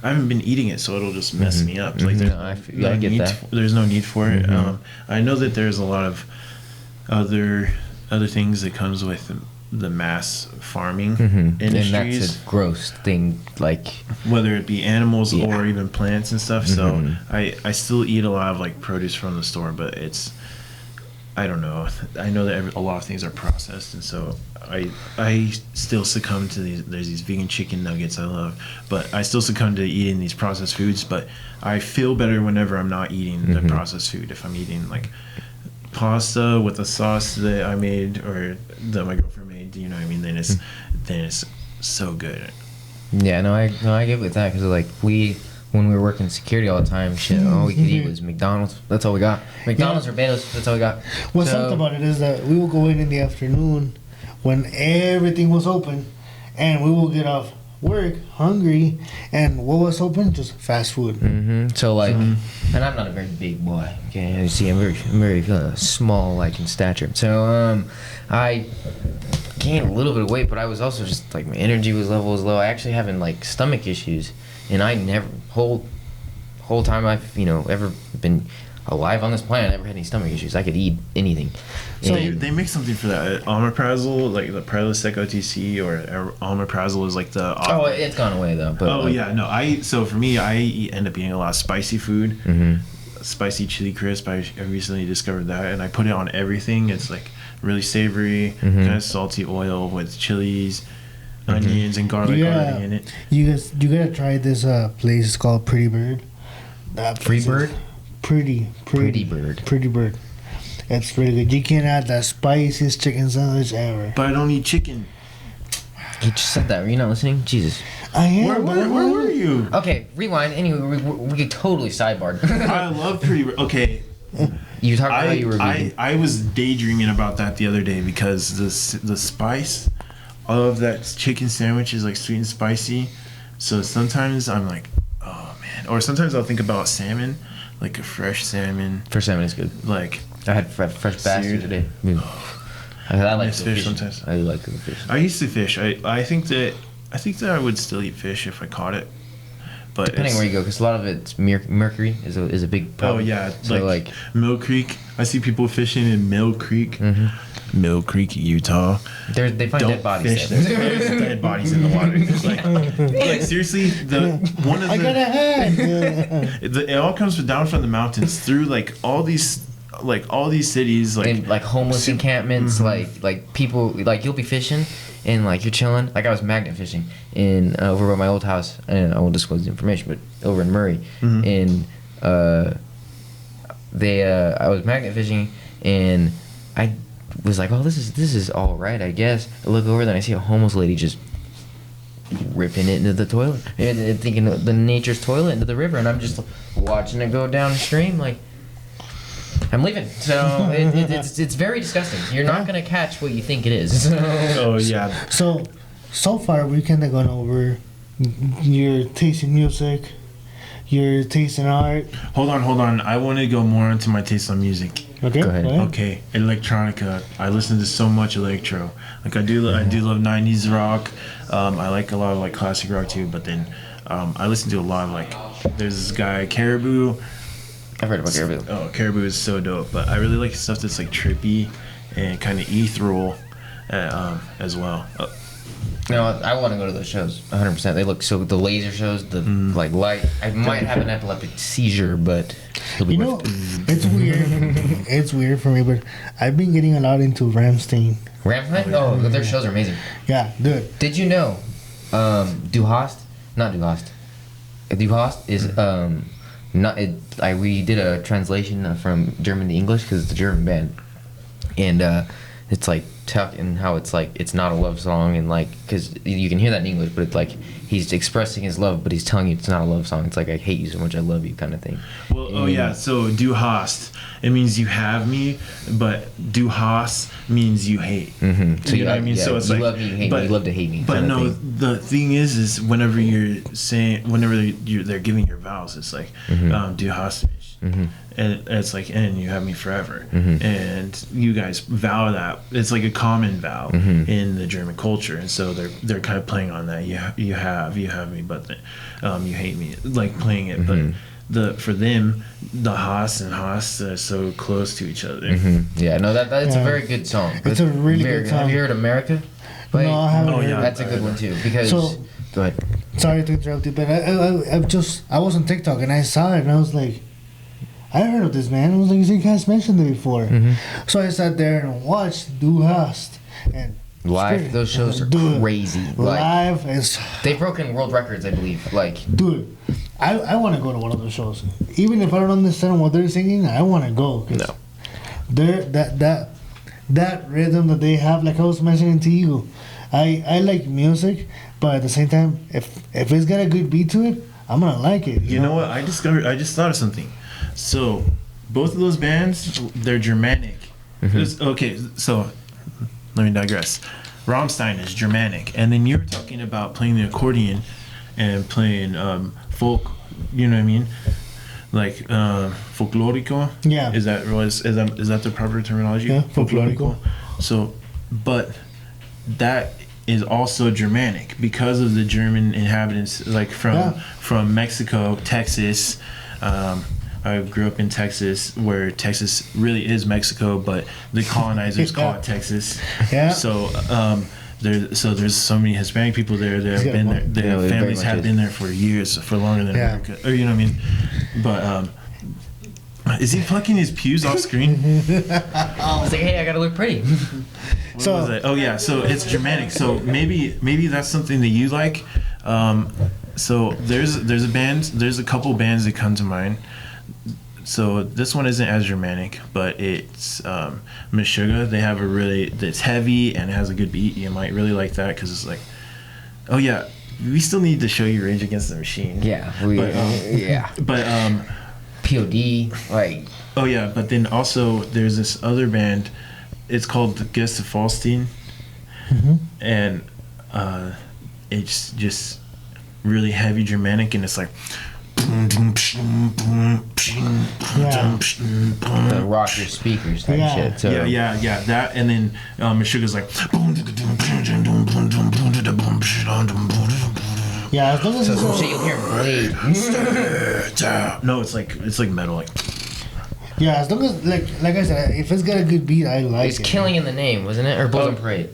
Speaker 2: I haven't been eating it, so it'll just mess me up. Like,
Speaker 3: I get that.
Speaker 2: There's no need for it. I know that there's a lot of other things that comes with the mass farming industries,
Speaker 3: and that's a gross thing,
Speaker 2: whether it be animals or even plants and stuff. So I still eat a lot of produce from the store, but I don't know. I know that a lot of things are processed, and so I still succumb to there's these vegan chicken nuggets I love, but I still succumb to eating these processed foods. But I feel better whenever I'm not eating the processed food. If I'm eating pasta with a sauce that I made or that my girlfriend made, you know what I mean? Then it's so good.
Speaker 3: Yeah, no, I get with that, because when we were working security all the time, all we could eat was McDonald's. That's all we got. McDonald's or Betos. That's all we got.
Speaker 1: What's something about it is that we will go in the afternoon when everything was open, and we will get off work hungry, and what was open? Just fast food.
Speaker 3: So and I'm not a very big boy. Okay, you see, I'm very small, in stature. So I gained a little bit of weight, but I was also just my energy level was low. I actually having stomach issues, and I never whole time I've ever been alive on this planet, I never had any stomach issues. I could eat anything.
Speaker 2: So they make something for that. Omeprazole, the Prilosec OTC, or Omeprazole is the.
Speaker 3: It's gone away though. But
Speaker 2: So for me, I end up eating a lot of spicy food. Spicy chili crisp. I recently discovered that, and I put it on everything. It's really savory, kind of salty oil with chilies, onions, and garlic already in it.
Speaker 1: You gotta try this place. It's called Pretty Bird.
Speaker 3: Free Bird.
Speaker 1: Pretty Bird. It's really good. You can add the spiciest chicken sandwich ever.
Speaker 2: But I don't eat chicken.
Speaker 3: You just said that. Were you not listening? Jesus.
Speaker 1: I am.
Speaker 2: Where were you?
Speaker 3: Okay, rewind. Anyway, we get totally sidebarred.
Speaker 2: I love Pretty Bird. Okay.
Speaker 3: You talked about how you were vegan.
Speaker 2: I was daydreaming about that the other day, because the spice of that chicken sandwich is sweet and spicy. So sometimes I'm oh man. Or sometimes I'll think about salmon. A fresh salmon.
Speaker 3: Fresh salmon is good. I had fresh bass today. I like
Speaker 2: miss
Speaker 3: the
Speaker 2: fish
Speaker 3: fishing.
Speaker 2: sometimes.
Speaker 3: I like the fish.
Speaker 2: I used to fish. I think that I would still eat fish if I caught it. But
Speaker 3: Depending where you go, because a lot of it's mercury is a big problem.
Speaker 2: Oh yeah,
Speaker 3: So like
Speaker 2: Mill Creek. I see people fishing in Mill Creek, Mill Creek, Utah.
Speaker 3: they find dead bodies
Speaker 2: fish
Speaker 3: there.
Speaker 2: there. There's dead bodies in the water. Like seriously, one of
Speaker 1: I got a hand.
Speaker 2: it all comes down from the mountains through all these cities
Speaker 3: And like homeless encampments, like people, like you'll be fishing and like you're chilling. Like I was magnet fishing in over by my old house, and I won't disclose the information, but over in Murray, and I was magnet fishing, and I was like, oh, this is all right, I guess. I look over, then I see a homeless lady just ripping it into the toilet, and thinking the nature's toilet into the river, and I'm just watching it go downstream, like. I'm leaving. So it's very disgusting. You're not gonna catch what you think it is.
Speaker 2: Oh yeah.
Speaker 1: So far we kind of gone over your taste in music, your taste in art.
Speaker 2: Hold on. I want to go more into my taste on music.
Speaker 1: Okay.
Speaker 3: Go ahead.
Speaker 2: Okay, electronica. I listen to so much electro. Like I do love '90s rock. I like a lot of classic rock too. But then I listen to a lot of there's this guy Caribou.
Speaker 3: I've heard about Caribou.
Speaker 2: Oh, Caribou is so dope. But I really like stuff that's trippy and kind of ethereal as well.
Speaker 3: No, I want to go to those shows. 100%. They look so. The laser shows, the light. I might have an epileptic seizure, but it'll be worth it.
Speaker 1: It's weird. It's weird for me, but I've been getting a lot into Rammstein.
Speaker 3: Rammstein? Oh, their shows are amazing.
Speaker 1: Yeah, dude.
Speaker 3: Did you know, Du Hast? Not Du Hast. Du Hast is not it. We did a translation from German to English because it's a German band, and it's talking how it's not a love song, and because you can hear that in English, but it's he's expressing his love, but he's telling you it's not a love song. It's I hate you so much, I love you kind of thing.
Speaker 2: Well, oh yeah. So du hast, it means you have me, but du hast means you hate.
Speaker 3: Mm-hmm. So
Speaker 2: you know what I mean?
Speaker 3: Yeah,
Speaker 2: So it's
Speaker 3: you love me, you hate me, you love to hate me.
Speaker 2: But
Speaker 3: kind of
Speaker 2: no,
Speaker 3: thing.
Speaker 2: the thing is whenever they're giving your vows, it's du hast mich.
Speaker 3: Mm-hmm.
Speaker 2: And it's and you have me forever.
Speaker 3: Mm-hmm.
Speaker 2: And you guys vow that. It's a common vow in the German culture, and so they're kind of playing on that. You have me, but you hate me, playing it. But for them, the Haas and Haas are so close to each other.
Speaker 3: Yeah, no, that's a very good song.
Speaker 1: It's a really
Speaker 3: very
Speaker 1: good song.
Speaker 3: Have you heard America?
Speaker 1: No, I haven't heard.
Speaker 2: yeah.
Speaker 3: That's a good one too. Because
Speaker 1: So-
Speaker 3: go ahead.
Speaker 1: Sorry to interrupt you, but I was on TikTok and I saw it and I was like, I heard of this man. I was like, you guys mentioned it before. So I sat there and watched Du Hast and
Speaker 3: Live, those shows are
Speaker 1: Dude,
Speaker 3: crazy.
Speaker 1: live is
Speaker 3: They've broken world records, I believe.
Speaker 1: dude. I want to go to one of those shows, even if I don't understand what they're singing. I want to go.
Speaker 3: No.
Speaker 1: They're that rhythm that they have, like I was mentioning to you. I like music, but at the same time, if it's got a good beat to it, I'm gonna like it.
Speaker 2: You know what? I just thought of something. So both of those bands, they're Germanic. Okay, so let me digress. Rammstein is Germanic, and then you're talking about playing the accordion and playing folk. You know what I mean? Folklorico.
Speaker 1: Yeah.
Speaker 2: Is that the proper terminology?
Speaker 1: Yeah, folklorico.
Speaker 2: So, but that is also Germanic because of the German inhabitants, from Mexico, Texas. I grew up in Texas, where Texas really is Mexico, but the colonizers call it Texas.
Speaker 1: Yeah.
Speaker 2: So there's so many Hispanic people there that have been there. Their
Speaker 3: Yeah,
Speaker 2: families
Speaker 3: very
Speaker 2: have
Speaker 3: much
Speaker 2: been there for years, for longer than
Speaker 1: Yeah.
Speaker 2: America. Or you know what I mean? But is he plucking his pews off screen?
Speaker 3: I was like, hey, I gotta look pretty.
Speaker 2: What was it? Oh yeah, so it's Germanic. So maybe that's something that you like. So there's a couple bands that come to mind. So this one isn't as Germanic, but it's Meshuggah. They have it's heavy and it has a good beat. You might really like that because it's oh yeah, we still need to show you Rage Against the Machine.
Speaker 3: Yeah,
Speaker 2: But
Speaker 3: POD,
Speaker 2: oh yeah, but then also there's this other band. It's called the Guest of Falstein, and it's just really heavy Germanic, and it's
Speaker 3: The rock your speakers type
Speaker 1: Yeah.
Speaker 3: shit. So
Speaker 2: yeah, that, and then Sugar's like,
Speaker 1: Yeah, as long as it's
Speaker 3: so
Speaker 1: all,
Speaker 3: you'll hear blade.
Speaker 2: no, it's like metal, like.
Speaker 1: yeah, as long as like I said, if it's got a good beat, I like
Speaker 3: It's
Speaker 1: it.
Speaker 3: Killing in the Name, wasn't it? Or Bulls on Parade?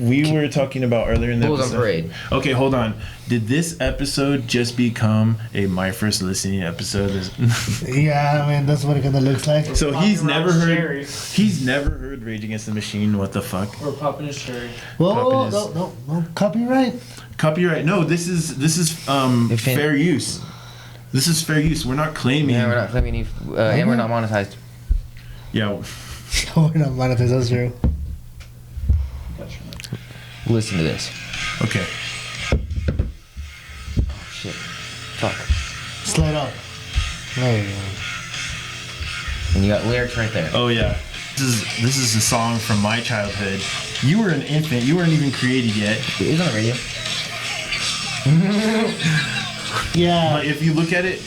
Speaker 2: We were talking about earlier in the
Speaker 3: Bulls on
Speaker 2: episode.
Speaker 3: Parade.
Speaker 2: Okay, hold on. Did this episode just become a my first listening episode?
Speaker 1: Yeah, I mean that's what it kind of looks like.
Speaker 2: So he's
Speaker 5: Popping
Speaker 2: never
Speaker 5: around
Speaker 2: heard.
Speaker 5: cherry.
Speaker 2: He's never heard Rage Against the Machine. What the fuck?
Speaker 5: Or popping his cherry.
Speaker 1: Whoa,
Speaker 2: Puppet
Speaker 1: no, copyright.
Speaker 2: Copyright? No, this is fair use. This is fair use. We're not claiming.
Speaker 3: Yeah, we're not claiming any, and we're not monetized.
Speaker 2: Yeah.
Speaker 1: Oh, we're not monetized. That's true.
Speaker 3: Listen to this.
Speaker 2: Okay.
Speaker 3: Shit. Fuck.
Speaker 1: Slide up. There you go.
Speaker 3: And you got lyrics right there.
Speaker 2: Oh yeah. This is a song from my childhood. You were an infant. You weren't even created yet.
Speaker 3: It was on the radio.
Speaker 1: Yeah.
Speaker 2: But if you look at it,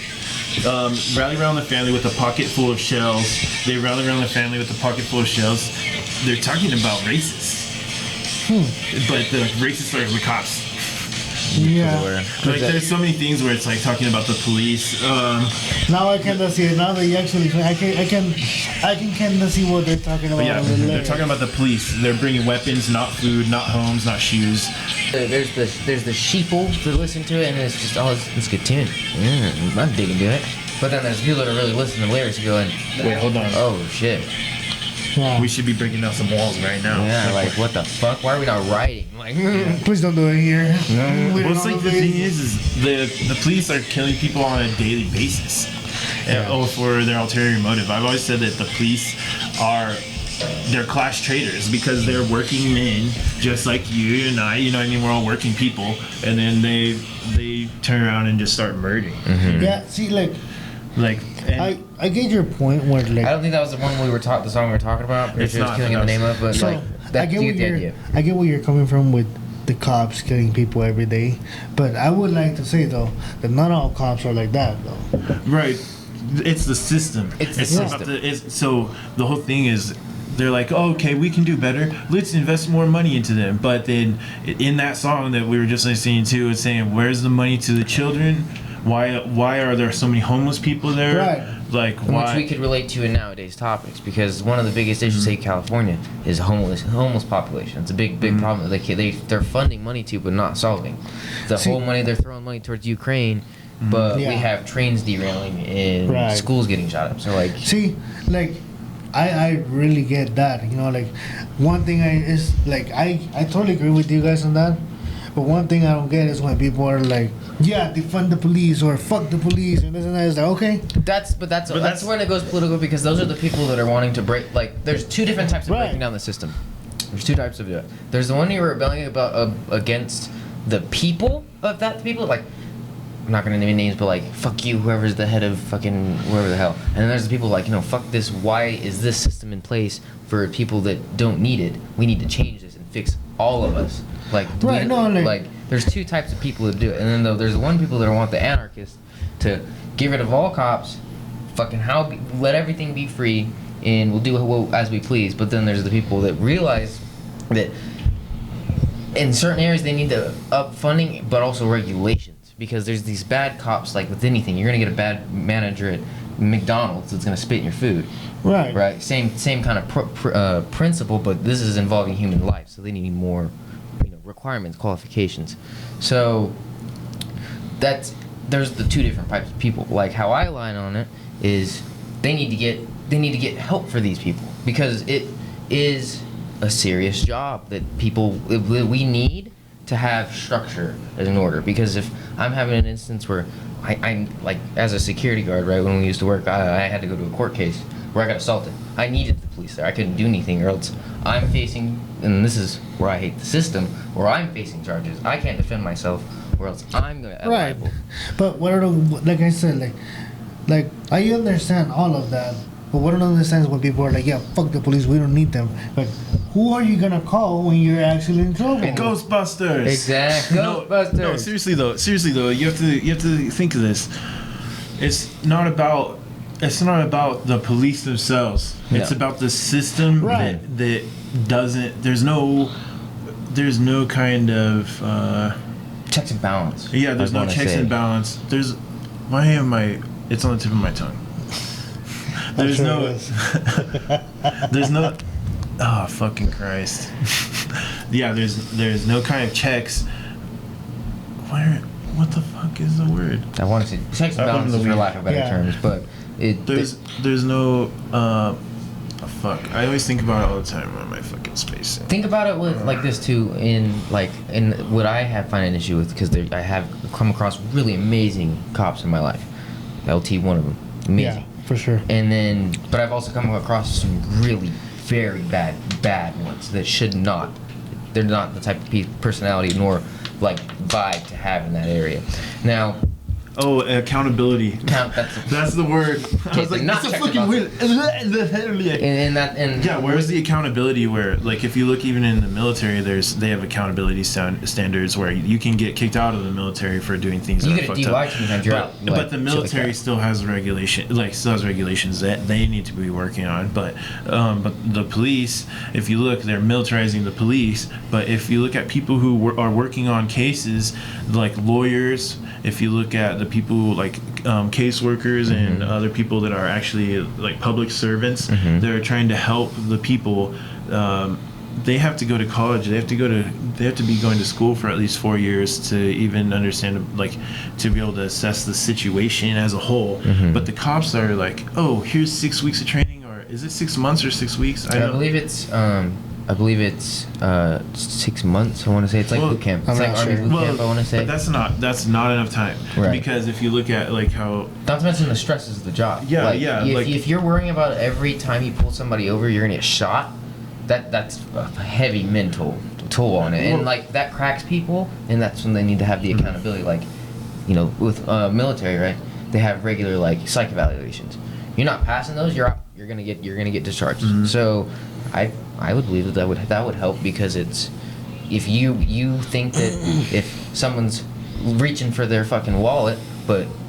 Speaker 2: rally around the family with a pocket full of shells. They rally around the family with a pocket full of shells. They're talking about racists. But the racists are the cops.
Speaker 1: Yeah.
Speaker 2: Like there's so many things where it's like talking about the police.
Speaker 1: Now I kind of see it. Now that you actually, I can kind of see what they're talking about.
Speaker 2: But yeah,
Speaker 1: in the
Speaker 2: they're
Speaker 1: lyrics.
Speaker 2: talking about the police. They're bringing weapons, not food, not homes, not shoes.
Speaker 3: There's the sheeple to listen to it, and it's just it's a good tune. I'm digging to it. But then there's people that are really listening to the lyrics and going,
Speaker 2: Wait, hold on.
Speaker 3: oh shit.
Speaker 1: Yeah.
Speaker 2: We should be breaking down some walls right now.
Speaker 3: Yeah, like what the fuck? Why are we not writing? Like,
Speaker 1: Please don't do it here. We
Speaker 2: Well,
Speaker 1: don't
Speaker 2: it's
Speaker 1: know
Speaker 2: like the thing is the police are killing people on a daily basis. For their ulterior motive. I've always said that the police they're class traitors because they're working men just like you and I. You know what I mean? We're all working people, and then they turn around and just start murdering.
Speaker 1: Yeah. See, like
Speaker 2: And
Speaker 1: I get your point where like.
Speaker 3: I don't think that was the one the song we were talking about.
Speaker 2: It's
Speaker 3: It was
Speaker 2: not,
Speaker 3: Killing in the Name of, but
Speaker 1: So,
Speaker 3: like that, you get the idea.
Speaker 1: I get where you're coming from with the cops killing people every day, but I would like to say though that not all cops are like that though.
Speaker 2: right, it's the system.
Speaker 3: It's the
Speaker 2: about
Speaker 3: system.
Speaker 2: so the whole thing is. They're like, oh, okay, we can do better. Let's invest more money into them. But then, in that song that we were just listening to, it's saying, "Where's the money to the children? Why are there so many homeless people there?
Speaker 1: Right.
Speaker 2: Like,
Speaker 3: Which
Speaker 2: why?"
Speaker 3: we could relate to in nowadays topics, because one of the biggest issues in California is homeless population. It's a big problem that they're funding money to but not solving. The
Speaker 1: See-
Speaker 3: whole money they're throwing money towards Ukraine, but
Speaker 1: Yeah.
Speaker 3: we have trains derailing and
Speaker 1: Right.
Speaker 3: schools getting shot up. So like,
Speaker 1: See, like, I really get that. You know, like, one thing I totally agree with you guys on that. But one thing I don't get is when people are like, yeah, defund the police or fuck the police and this and that. It's like, okay,
Speaker 3: that's when it goes political, because those are the people that are wanting to break. Like, there's two different types of
Speaker 1: Right.
Speaker 3: breaking down the system. There's two types of it. There's the one you're rebelling about against the people of that people, like. I'm not gonna name names, but like, fuck you, whoever's the head of fucking wherever the hell. And then there's the people like, fuck this. Why is this system in place for people that don't need it? We need to change this and fix all of us. Like,
Speaker 1: Right, no, like-
Speaker 3: there's two types of people that do it, and then there's the one people that want the anarchists to get rid of all cops, fucking let everything be free, and we'll do as we please. But then there's the people that realize that in certain areas they need to up funding, but also regulations. Because there's these bad cops, like with anything. You're gonna get a bad manager at McDonald's that's gonna spit in your food,
Speaker 1: right,
Speaker 3: right? Same kind of principle, but this is involving human life, so they need more, requirements, qualifications. So there's the two different types of people. Like how I line on it is they need to get help for these people, because it is a serious job that we need to have structure in order. Because if I'm having an instance where I'm like, as a security guard, right, when we used to work, I had to go to a court case where I got assaulted. I needed the police there. I couldn't do anything, or else I'm facing, and this is where I hate the system, where I'm facing charges. I can't defend myself, or else I'm gonna
Speaker 1: right.
Speaker 3: liable.
Speaker 1: But what I don't, like I said, like I understand all of that. But what I don't understand is when people are like, yeah, fuck the police, we don't need them. Like, who are you gonna call when you're actually in trouble?
Speaker 2: Ghostbusters.
Speaker 3: Exactly. Ghostbusters.
Speaker 2: No, seriously though, you have to think of this. It's not about it's not about the police themselves. It's
Speaker 3: No.
Speaker 2: about the system
Speaker 1: Right.
Speaker 2: that doesn't. There's no kind of
Speaker 3: checks and balance.
Speaker 2: yeah. There's
Speaker 3: I
Speaker 2: no
Speaker 3: wanna
Speaker 2: checks
Speaker 3: say.
Speaker 2: and balance. There's why am my? It's on the tip of my tongue. There's
Speaker 1: sure
Speaker 2: no.
Speaker 1: it is.
Speaker 2: There's no. Oh fucking Christ! Yeah, there's no kind of checks. Where? What the fuck is the word?
Speaker 3: I want to say checks and
Speaker 2: I
Speaker 3: balances
Speaker 2: wouldn't
Speaker 3: for lack of better
Speaker 1: Yeah.
Speaker 3: terms, but
Speaker 2: There's no. Fuck. I always think about it all the time on my fucking space.
Speaker 3: think about it with like this too. In what I have find an issue with because I have come across really amazing cops in my life. LT one of them, amazing.
Speaker 1: Yeah, for sure.
Speaker 3: And then, but I've also come across some really very bad ones that should not. They're not the type of personality nor like vibe to have in that area. Now,
Speaker 2: Oh, accountability. That's the word. I was like,
Speaker 3: not
Speaker 2: that's a
Speaker 3: check
Speaker 2: fucking
Speaker 3: about
Speaker 2: word.
Speaker 3: and
Speaker 2: Yeah, where's the accountability where, like, if you look even in the military, they have accountability standards where you can get kicked out of the military for doing things
Speaker 3: you
Speaker 2: that
Speaker 3: get
Speaker 2: are
Speaker 3: a
Speaker 2: fucked
Speaker 3: DUI
Speaker 2: up.
Speaker 3: sometimes you're out.
Speaker 2: But
Speaker 3: like,
Speaker 2: the
Speaker 3: shit like
Speaker 2: military
Speaker 3: that.
Speaker 2: still has regulations that they need to be working on. But the police, if you look, they're militarizing the police. But if you look at people who are working on cases, like lawyers, if you look at the people like caseworkers and other people that are actually like public servants, they're trying to help the people. They have to go to college. They have to be going to school for at least 4 years to even understand, like, to be able to assess the situation as a whole. But the cops are like, oh, here's 6 weeks of training, or is it 6 months or 6 weeks?
Speaker 3: I believe it's 6 months. I want to say it's like boot camp. It's
Speaker 1: I'm
Speaker 3: like
Speaker 1: not
Speaker 3: Army
Speaker 1: sure.
Speaker 3: boot camp. I want to say.
Speaker 2: But that's not enough time.
Speaker 3: Right.
Speaker 2: Because if you look at like how
Speaker 3: Not to mention the stresses of the job.
Speaker 2: Yeah,
Speaker 3: Like,
Speaker 2: yeah,
Speaker 3: If,
Speaker 2: like-
Speaker 3: if you're worrying about every time you pull somebody over, you're gonna get shot. That's a heavy mental toll on it, and
Speaker 2: Well-
Speaker 3: like that cracks people, and that's when they need to have the accountability. Like, with military, right? They have regular like psych evaluations. You're not passing those, you're out. You're gonna get discharged. So, I would believe that would help because it's if you think that if someone's reaching for their fucking wallet,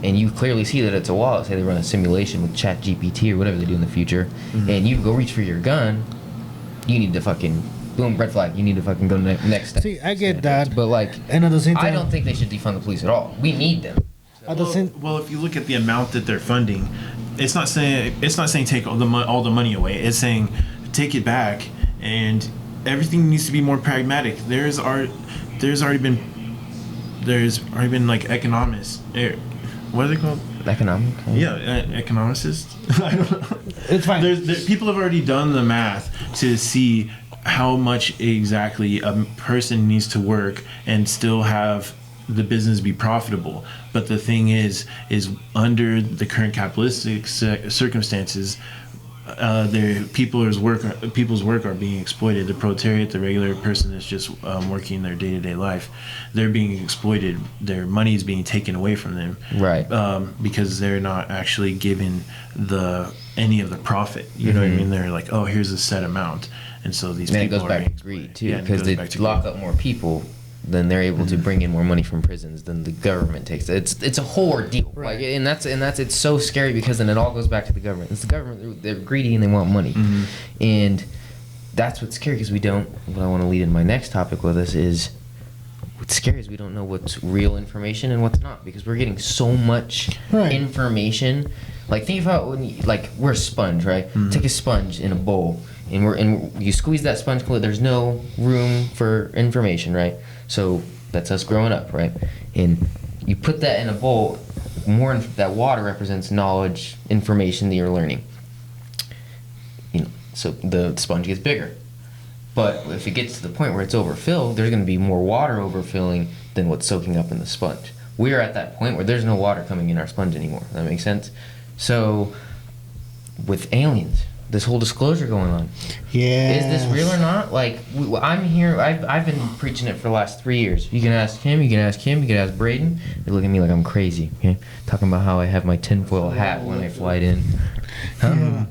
Speaker 3: and you clearly see that it's a wallet, say they run a simulation with Chat GPT or whatever they do in the future, and you go reach for your gun, you need to fucking boom, red flag. You need to fucking go next step.
Speaker 1: See, I get that,
Speaker 3: But like,
Speaker 1: and at the same time,
Speaker 3: I don't think they should defund the police at all. We need them.
Speaker 1: At the same,
Speaker 2: well, if you look at the amount that they're funding, it's not saying take all the money away. It's saying take it back, and everything needs to be more pragmatic. There's already been like economists. What are they called?
Speaker 3: Economic.
Speaker 2: Yeah, economists. I don't know.
Speaker 1: it's fine.
Speaker 2: People have already done the math to see how much exactly a person needs to work and still have the business be profitable. But the thing is under the current capitalistic circumstances, people's work are being exploited. The proletariat, the regular person that's just working their day-to-day life, they're being exploited. Their money is being taken away from them,
Speaker 3: Right.
Speaker 2: because they're not actually given any of the profit. You know what I mean? They're like, oh, here's a set amount, and so these
Speaker 3: And then it
Speaker 2: people
Speaker 3: goes
Speaker 2: are
Speaker 3: back
Speaker 2: being
Speaker 3: to greed
Speaker 2: exploited.
Speaker 3: too,
Speaker 2: Yeah, and it
Speaker 3: because
Speaker 2: goes
Speaker 3: they
Speaker 2: back to
Speaker 3: lock
Speaker 2: greed.
Speaker 3: up more people, then they're able to bring in more money from prisons than the government takes. It's a whole ordeal,
Speaker 1: Right.
Speaker 3: like, and that's it's so scary because then it all goes back to the government. It's the government; they're greedy and they want money, and that's what's scary because we don't. What I want to lead in my next topic with us is what's scary is we don't know what's real information and what's not because we're getting so much
Speaker 1: Right.
Speaker 3: information. Like think about we're a sponge, right? Take a sponge in a bowl, and you squeeze that sponge. There's no room for information, right? So that's us growing up, right? And you put that in a bowl. That water represents knowledge, information that you're learning. So the sponge gets bigger. But if it gets to the point where it's overfilled, there's going to be more water overfilling than what's soaking up in the sponge. We're at that point where there's no water coming in our sponge anymore. Does that make sense? So with aliens, this whole disclosure going on.
Speaker 1: yeah.
Speaker 3: Is this real or not? Like, I'm here. I've been preaching it for the last 3 years. You can ask him. You can ask him. You can ask Braden. They look at me like I'm crazy. Okay, talking about how I have my tinfoil hat when I fly in. Huh?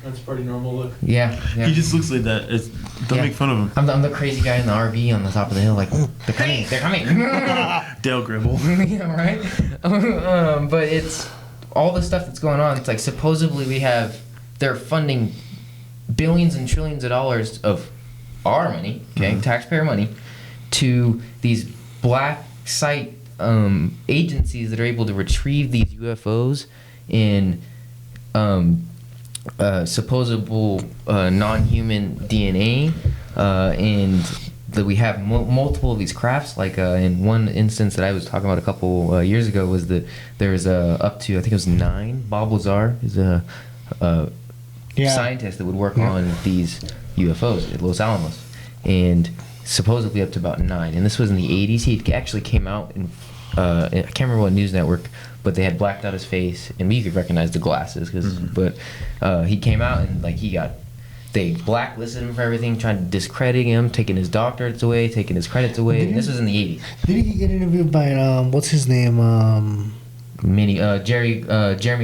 Speaker 5: That's a pretty normal look.
Speaker 3: Yeah.
Speaker 2: He just looks like that. Don't
Speaker 3: Yeah.
Speaker 2: make fun of him.
Speaker 3: I'm the crazy guy in the RV on the top of the hill. Like, they're coming. They're coming.
Speaker 2: Dale Gribble.
Speaker 3: Yeah, right. But it's all the stuff that's going on. It's like supposedly they're funding billions and trillions of dollars of our money, okay, taxpayer money, to these black site agencies that are able to retrieve these UFOs in supposable non-human DNA, and that we have multiple of these crafts. Like in one instance that I was talking about a couple years ago was that there's up to, I think it was 9. Bob Lazar is a scientist that would work on these UFOs at Los Alamos, and supposedly up to about 9. And this was in the 80s. He actually came out in I can't remember what news network, but they had blacked out his face, and we could recognize the glasses. But he came out and like they blacklisted him for everything, trying to discredit him, taking his doctorates away, taking his credits away. And this was in the 80s.
Speaker 1: Did he get interviewed by what's his name?
Speaker 3: Jeremy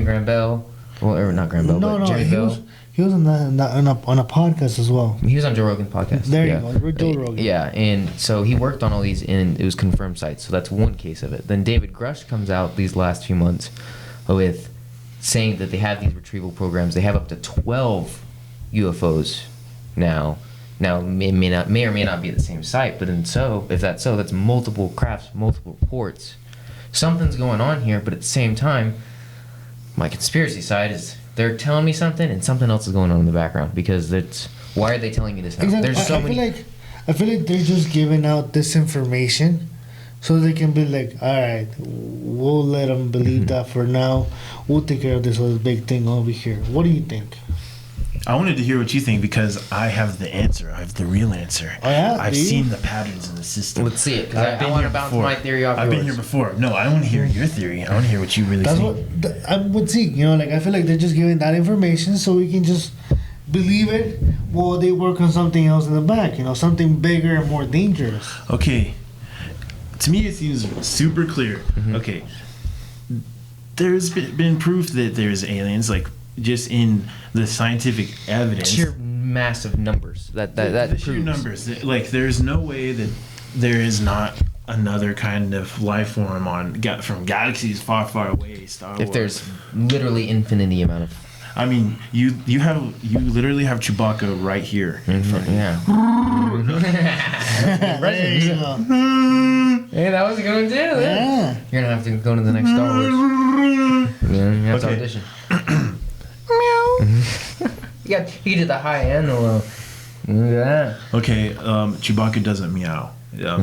Speaker 3: Graham Bell. Well, or not Graham Bell, but Jerry Bell.
Speaker 1: He was on a podcast as well.
Speaker 3: He was on Joe Rogan's podcast.
Speaker 1: There you go, Joe Rogan.
Speaker 3: Yeah, and so he worked on all these, and it was confirmed sites. So that's one case of it. Then David Grush comes out these last few months with saying that they have these retrieval programs. They have up to 12 UFOs now. Now, it may or may not be at the same site, but if that's so, that's multiple crafts, multiple reports. Something's going on here, but at the same time, my conspiracy side is they're telling me something, and something else is going on in the background, because why are they telling me this now?
Speaker 1: Exactly.
Speaker 3: There's so many.
Speaker 1: I feel like they're just giving out this information so they can be like, all right, we'll let them believe that for now. We'll take care of this other big thing over here. What do you think?
Speaker 2: I wanted to hear what you think because I have the answer. I have the real answer.
Speaker 1: Oh, yeah?
Speaker 2: I've seen the patterns in the system.
Speaker 3: Let's see it, because I want to bounce my theory off
Speaker 2: I've been here before. No, I want to hear your theory. I want to hear what you really think.
Speaker 1: I would see. I feel like they're just giving that information so we can just believe it while they work on something else in the back. Something bigger and more dangerous.
Speaker 2: Okay. To me, it seems super clear. Mm-hmm. Okay. There's been proof that there's aliens, like, just in the scientific evidence.
Speaker 3: Sheer massive numbers. That
Speaker 2: sheer numbers. Like, there's no way that there is not another kind of life form from galaxies far, far away. Star Wars.
Speaker 3: If there's literally infinity amount of.
Speaker 2: I mean, you literally have Chewbacca right here in front of you.
Speaker 3: Yeah. Hey, that was a good one too.
Speaker 1: Yeah.
Speaker 3: You're gonna have to go to the next Star Wars. Yeah, you have to audition. You did the high and the low. Look at that.
Speaker 2: Okay, Chewbacca doesn't meow.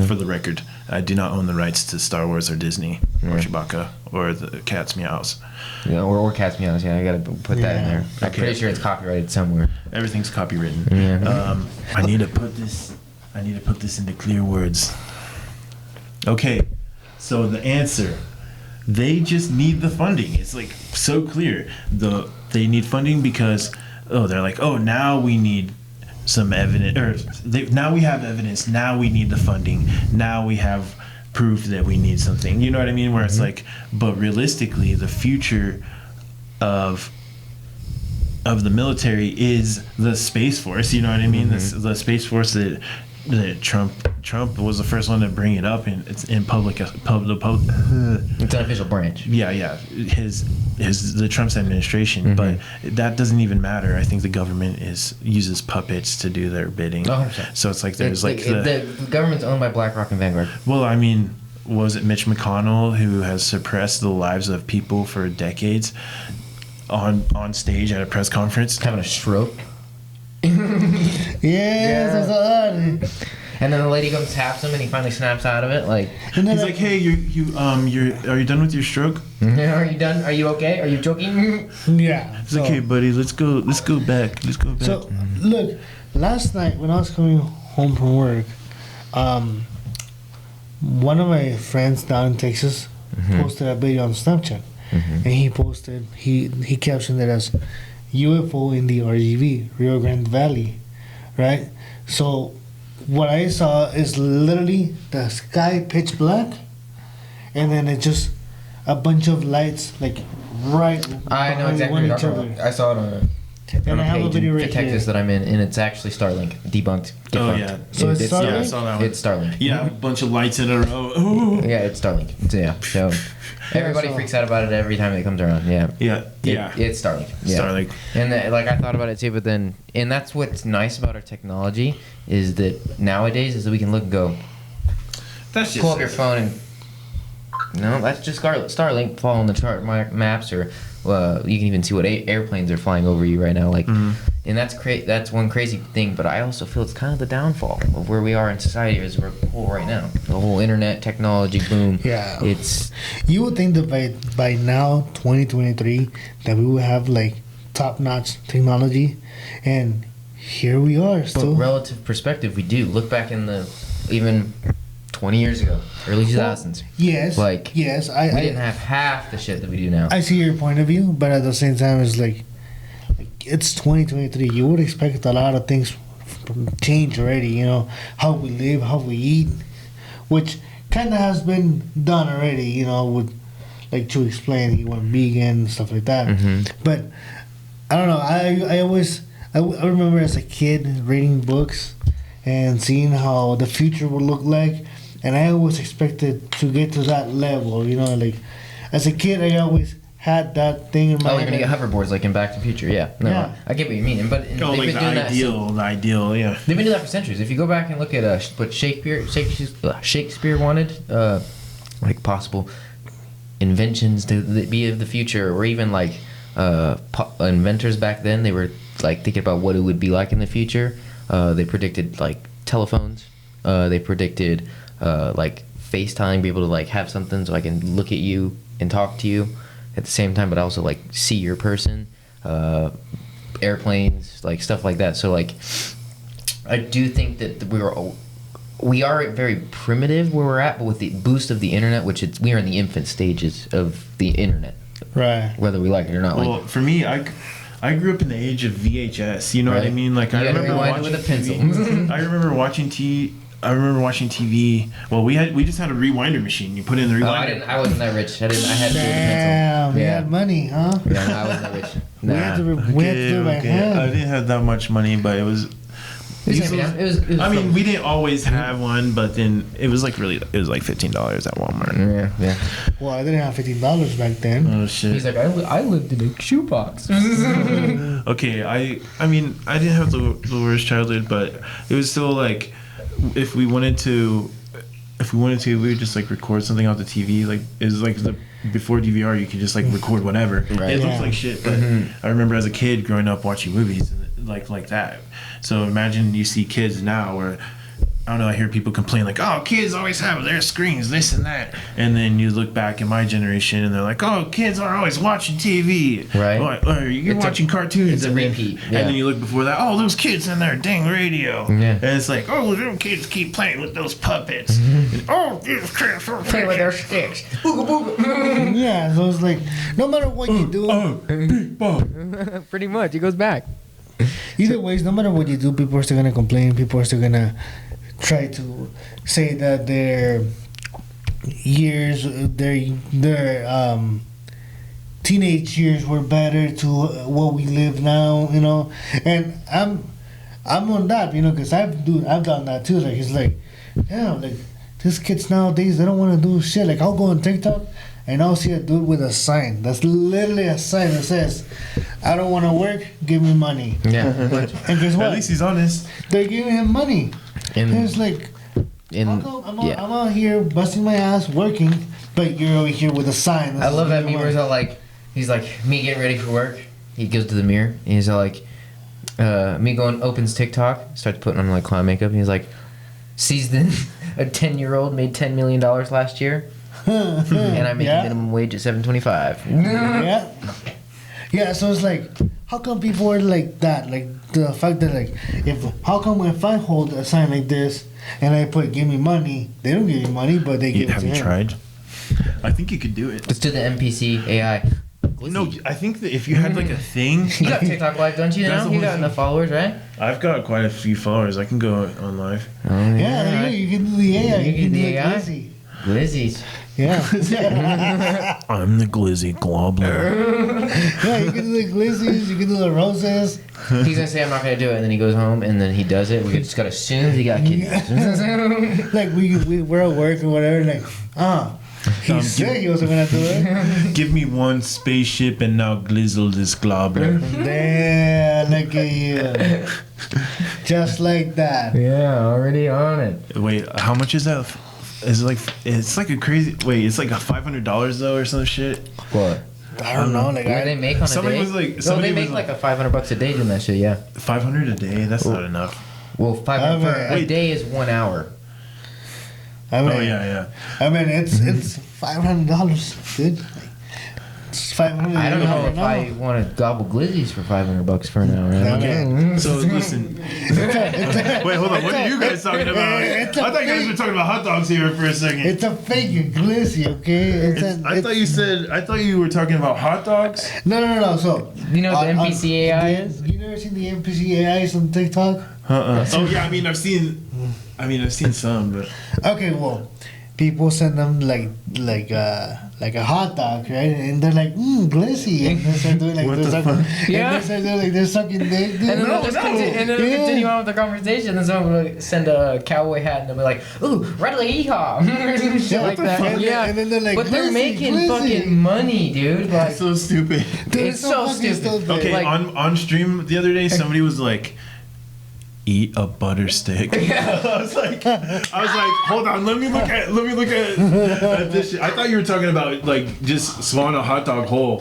Speaker 2: For the record, I do not own the rights to Star Wars or Disney or Chewbacca or the cat's meows.
Speaker 3: Yeah, or cat's meows. Yeah, I gotta put that in there. I'm pretty sure it's copyrighted somewhere.
Speaker 2: Everything's copywritten.
Speaker 3: Yeah.
Speaker 2: I need to put this into clear words. Okay, so the answer. They just need the funding. It's like so clear. They need funding because they're like, now we need some evidence, now we have evidence. Now we need the funding. Now we have proof that we need something. You know what I mean? Where it's like, but realistically, the future of the military is the Space Force. You know what I mean? The Space Force that Trump was the first one to bring it up, and it's in public. It's
Speaker 3: an official branch.
Speaker 2: Yeah. The Trump's administration, but that doesn't even matter. I think the government uses puppets to do their bidding. Oh, okay. So it's like there's
Speaker 3: the government's owned by BlackRock and Vanguard.
Speaker 2: Well, I mean, was it Mitch McConnell who has suppressed the lives of people for decades on stage at a press conference,
Speaker 3: having a stroke?
Speaker 1: Yes, that's odd.
Speaker 3: And then the lady comes, taps him, and he finally snaps out of it. Like,
Speaker 2: he's like, "Hey, are you done with your stroke?
Speaker 3: Are you done? Are you okay? Are you joking?"
Speaker 1: Yeah.
Speaker 2: It's okay, buddy. Let's go back.
Speaker 1: So, look, last night when I was coming home from work, one of my friends down in Texas posted a video on Snapchat, and he captioned it as UFO in the RGV, Rio Grande Valley, right? So what I saw is literally the sky pitch black, and then it's just a bunch of lights like right
Speaker 3: I know exactly what you're talking about. I saw it on
Speaker 1: I have a video right
Speaker 3: Texas
Speaker 1: here
Speaker 3: that I'm in, and it's actually Starlink. Debunked.
Speaker 2: Oh, yeah.
Speaker 1: So it's Starlink?
Speaker 2: Yeah, I saw that one.
Speaker 3: It's Starlink.
Speaker 2: Yeah, a bunch of lights in a row. Ooh.
Speaker 3: Yeah, it's Starlink. Yeah. So Everybody
Speaker 1: so-
Speaker 3: freaks out about it every time it comes around. Yeah. It's Starlink. Yeah.
Speaker 2: Starlink.
Speaker 3: And like I thought about it too, but then and that's what's nice about our technology is that nowadays is that we can look and go
Speaker 2: That's just
Speaker 3: pull up your phone and no, that's just Starlink following the chart maps or you can even see what airplanes are flying over you right now. Like, and that's one crazy thing. But I also feel it's kind of the downfall of where we are in society as we're right now. The whole internet technology boom.
Speaker 1: Yeah.
Speaker 3: It's
Speaker 1: You would think that by now, 2023, that we would have like top-notch technology, and here we are
Speaker 3: but
Speaker 1: still.
Speaker 3: relative perspective. We do look back in the even 20 years ago, early 2000s.
Speaker 1: Yes.
Speaker 3: Like,
Speaker 1: yes,
Speaker 3: we didn't have half the shit that we do now.
Speaker 1: I see your point of view, but at the same time, it's like it's 2023. You would expect a lot of things from change already. You know, how we live, how we eat, which kind of has been done already. You know, with like to explain, he went vegan and stuff like that. But I don't know. I remember as a kid reading books and seeing how the future would look like, and I always expected to get to that level. You know, like as a kid, I always had that thing in my
Speaker 3: Oh,
Speaker 1: head.
Speaker 3: you're gonna get hoverboards like in Back to the Future, yeah. No,
Speaker 1: Yeah.
Speaker 3: I get what you mean, but they've
Speaker 2: like
Speaker 3: been doing that.
Speaker 2: the ideal, yeah.
Speaker 3: They've been doing that for centuries. If you go back and look at what Shakespeare wanted, like possible inventions to be of the future, or even like inventors back then, they were like thinking about what it would be like in the future. They predicted like telephones. They predicted like FaceTime, be able to like have something so I can look at you and talk to you at the same time, but also like see your person. Airplanes, like stuff like that. So like, I do think that we are very primitive where we're at, but with the boost of the internet, we are in the infant stages of the internet,
Speaker 1: Right.
Speaker 3: whether we like it or not.
Speaker 2: Well,
Speaker 3: Like,
Speaker 2: for me, I grew up in the age of VHS. You know what I
Speaker 3: Right.
Speaker 2: mean? Like
Speaker 3: You
Speaker 2: I
Speaker 3: gotta
Speaker 2: remember
Speaker 3: rewind
Speaker 2: watching
Speaker 3: it with a pencil.
Speaker 2: TV. I remember watching TV. Well, we just had a rewinder machine. You put in the
Speaker 3: oh,
Speaker 2: rewinder.
Speaker 3: I wasn't that rich. I had to do it with a pencil.
Speaker 1: Damn, we
Speaker 3: Yeah.
Speaker 1: had money, huh?
Speaker 3: Yeah, no, I wasn't that rich.
Speaker 1: We had to,
Speaker 3: Nah.
Speaker 1: we had to do it by
Speaker 2: I
Speaker 1: hand.
Speaker 2: didn't have that much money, but it was.
Speaker 3: It was
Speaker 2: I mean, we didn't always have one, but then it was like $15 at Walmart.
Speaker 3: Yeah.
Speaker 1: Well, I didn't have $15 back then.
Speaker 2: Oh shit.
Speaker 3: He's like, I lived in a shoebox.
Speaker 2: Okay, I mean, I didn't have the worst childhood, but it was still like, if we wanted to, we would just like record something off the TV. Like it was like before DVR, you could just like record whatever.
Speaker 3: Right.
Speaker 2: It
Speaker 1: Yeah.
Speaker 2: looks like shit, but I remember as a kid growing up watching movies and like that. So imagine you see kids now where. I don't know, I hear people complain like, oh, kids always have their screens, this and that. And then you look back at my generation and they're like, oh, kids are always watching TV.
Speaker 3: Right.
Speaker 2: Or you're
Speaker 3: It's a-
Speaker 2: watching cartoons.
Speaker 3: it's a
Speaker 2: and then-
Speaker 3: repeat,
Speaker 2: And
Speaker 3: yeah.
Speaker 2: then you look before that, oh, those kids in their dang radio.
Speaker 3: Yeah.
Speaker 2: And it's like, oh, them kids keep playing with those puppets. And, oh, these kids are
Speaker 3: Play with their sticks.
Speaker 1: Yeah, so it's like, no matter what you do,
Speaker 3: Pretty much. It goes back.
Speaker 1: either ways, no matter what you do, people are still gonna complain. People are still gonna try to say that their years, their teenage years were better to what we live now, you know. And I'm on that, you know, because I've done that too. Like it's like, yeah, like these kids nowadays, they don't want to do shit. Like I'll go on TikTok and I'll see a dude with a sign. That's literally a sign that says, "I don't want to work. Give me money."
Speaker 3: Yeah.
Speaker 1: And guess what?
Speaker 2: At least he's honest.
Speaker 1: They're giving him money. And it's like, how come I'm out here busting my ass working, but you're over here with a sign.
Speaker 3: I love that meme where he's all like, he's like, me getting ready for work. He goes to the mirror and he's all like, me going, opens TikTok, starts putting on like clown makeup. And he's like, sees then a 10-year-old made $10 million last year. And I'm making minimum wage at $7.25.
Speaker 1: Yeah. Yeah, so it's like, how come people are like that? Like the fact that like, how come if I hold a sign like this and I put "give me money," they don't give me money, but they give it
Speaker 2: Have
Speaker 1: to
Speaker 2: you
Speaker 1: him.
Speaker 2: tried? I think you could do it.
Speaker 3: Let's do the NPC AI.
Speaker 2: No, I think that if you had like a thing.
Speaker 3: You got TikTok live, don't you?
Speaker 2: That's
Speaker 3: Now
Speaker 2: the
Speaker 3: you
Speaker 2: one
Speaker 3: got
Speaker 2: thing.
Speaker 3: enough followers, right?
Speaker 2: I've got quite a few followers. I can go on live.
Speaker 3: Oh,
Speaker 1: Yeah, there you go. You can do the AI.
Speaker 3: You can do the
Speaker 1: it
Speaker 3: AI?
Speaker 1: easy.
Speaker 3: Glizzies.
Speaker 1: Yeah.
Speaker 2: I'm the glizzy globler.
Speaker 1: Yeah, you can do the glizzies, you can do the roses.
Speaker 3: He's gonna say I'm not gonna do it, and then he goes home, and then he does it. We just gotta assume he got kids.
Speaker 1: Like we're at work or whatever, like, He said he wasn't gonna do it.
Speaker 2: Give me one spaceship and now glizzle this globber.
Speaker 1: Damn, look at you. Just like that.
Speaker 3: Yeah, already on it.
Speaker 2: Wait, how much is that? Is it like it's like a crazy? Wait, it's like a $500 though or some shit.
Speaker 3: What?
Speaker 1: I don't know. Like,
Speaker 3: What do they make on a
Speaker 2: Somebody
Speaker 3: day?
Speaker 2: was like,
Speaker 3: No,
Speaker 2: somebody
Speaker 3: they make
Speaker 2: was
Speaker 3: like a $500 a day doing that shit. Yeah.
Speaker 2: 500 a day. That's not enough.
Speaker 3: Well, 500 for a
Speaker 2: Wait.
Speaker 3: day is 1 hour.
Speaker 1: I mean,
Speaker 2: Oh yeah.
Speaker 1: I mean, it's $500, dude. It's $500.
Speaker 3: I don't know if I want to gobble glizzies for $500 for an hour.
Speaker 2: Okay. So listen. Wait, hold on. What are you guys talking about? I thought you guys were talking about hot dogs here for a second.
Speaker 1: It's a fake glizzy, okay?
Speaker 2: I thought you were talking about hot dogs.
Speaker 1: No. So
Speaker 3: You know what the NPCAI is?
Speaker 1: You never seen the NPCAIs on TikTok?
Speaker 2: Oh yeah, I mean I've seen some, but
Speaker 1: Okay, well, people send them like a hot dog, right? And they're like, glizzy, and they start doing like
Speaker 2: What
Speaker 1: they're
Speaker 2: the
Speaker 1: sucking,
Speaker 2: fuck?
Speaker 3: Yeah.
Speaker 1: and they start doing like they're sucking dick, dude.
Speaker 3: And then they'll just continue on with the conversation. And someone will like, send a cowboy hat and they'll be like, ooh, Redley yeehaw. Shit
Speaker 1: Yeah,
Speaker 3: like
Speaker 1: what the
Speaker 3: that.
Speaker 1: fuck?
Speaker 3: Yeah.
Speaker 1: And then they're like,
Speaker 3: but they're
Speaker 1: glizzy,
Speaker 3: making
Speaker 1: glizzy.
Speaker 3: fucking money, dude. Like,
Speaker 2: that's so stupid.
Speaker 1: Dude,
Speaker 3: it's so
Speaker 1: fucking
Speaker 3: stupid.
Speaker 2: Okay,
Speaker 3: Like-
Speaker 2: on stream the other day, somebody was like, "Eat a butter stick." I was like, hold on, let me look at this shit. I thought you were talking about like just swallow a hot dog whole.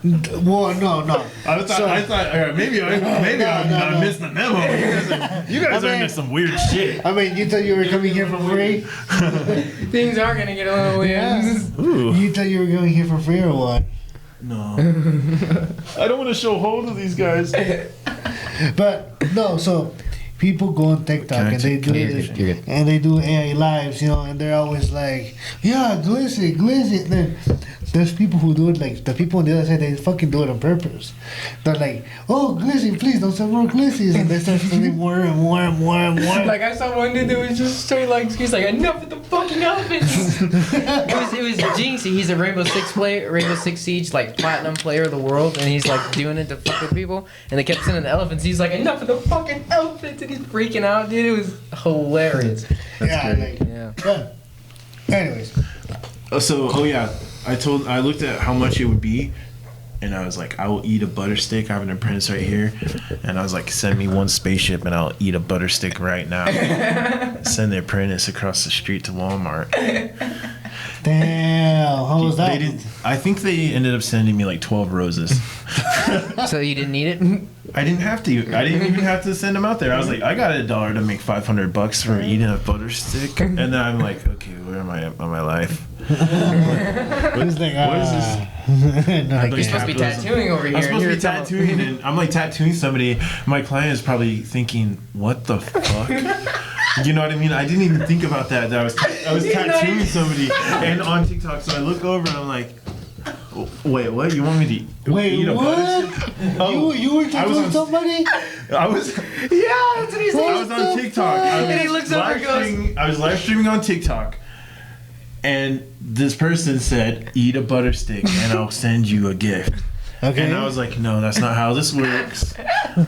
Speaker 1: Well, no.
Speaker 2: I thought maybe I missed the memo. You guys are into some weird shit.
Speaker 1: I mean, you thought you were coming here for free?
Speaker 3: things are gonna get a little weird.
Speaker 1: Yeah.
Speaker 2: Ooh,
Speaker 1: You thought you were coming here for free or what?
Speaker 2: no. I don't want to show hold of these guys.
Speaker 1: But no, so people go on TikTok and they do
Speaker 3: You're
Speaker 1: this,
Speaker 3: good, you're good.
Speaker 1: and they do AI lives, you know, and they're always like, yeah, glizzy. Then there's people who do it like the people on the other side. They fucking do it on purpose. They're like, oh, glizzy, please don't send more glizzies, and they start sending more and more and more and more.
Speaker 3: Like I saw one dude that was just straight like he's like enough with the fucking elephants. it was Jinxie. He's a Rainbow Six Siege like platinum player of the world, and he's like doing it to fuck with people. And they kept sending the elephants. He's like enough with the fucking elephants, and he's freaking out, dude. It was hilarious.
Speaker 1: yeah,
Speaker 2: great.
Speaker 1: like,
Speaker 3: Yeah.
Speaker 1: but anyways,
Speaker 2: I looked at how much it would be, and I was like, I will eat a butter stick. I have an apprentice right here, and I was like, send me one spaceship, and I'll eat a butter stick right now. Send the apprentice across the street to Walmart.
Speaker 1: damn, how was that?
Speaker 2: I think they ended up sending me like 12 roses.
Speaker 3: So you didn't need it?
Speaker 2: I didn't have to. I didn't even have to send them out there. I was like, I got $1 to make $500 for eating a butter stick, and then I'm like, okay, where am I at on my life?
Speaker 1: He's like,
Speaker 2: What is this?
Speaker 1: no, I
Speaker 2: You're
Speaker 3: You're
Speaker 1: can't.
Speaker 3: supposed to be tattooing over here.
Speaker 2: I'm supposed to be
Speaker 3: and you're talking-
Speaker 2: tattooing, and I'm like tattooing somebody. My client is probably thinking, "What the fuck?" You know what I mean? I didn't even think about that. That I was tattooing somebody, and on TikTok. So I look over and I'm like, "Wait, what? You want me to
Speaker 1: Wait,
Speaker 2: eat a
Speaker 1: what?
Speaker 2: butter stick?" Oh,
Speaker 1: You were
Speaker 2: I was
Speaker 1: tattooing
Speaker 2: on-
Speaker 1: somebody?
Speaker 2: I was
Speaker 3: Yeah, that's what he's
Speaker 1: What?
Speaker 3: saying.
Speaker 2: I was on
Speaker 1: the
Speaker 2: TikTok.
Speaker 1: fuck?
Speaker 3: And he looks over and goes-
Speaker 2: I was live streaming on TikTok, and this person said, "Eat a butter stick, and I'll send you a gift."
Speaker 1: Okay.
Speaker 2: And I was like, "No, that's not how this works.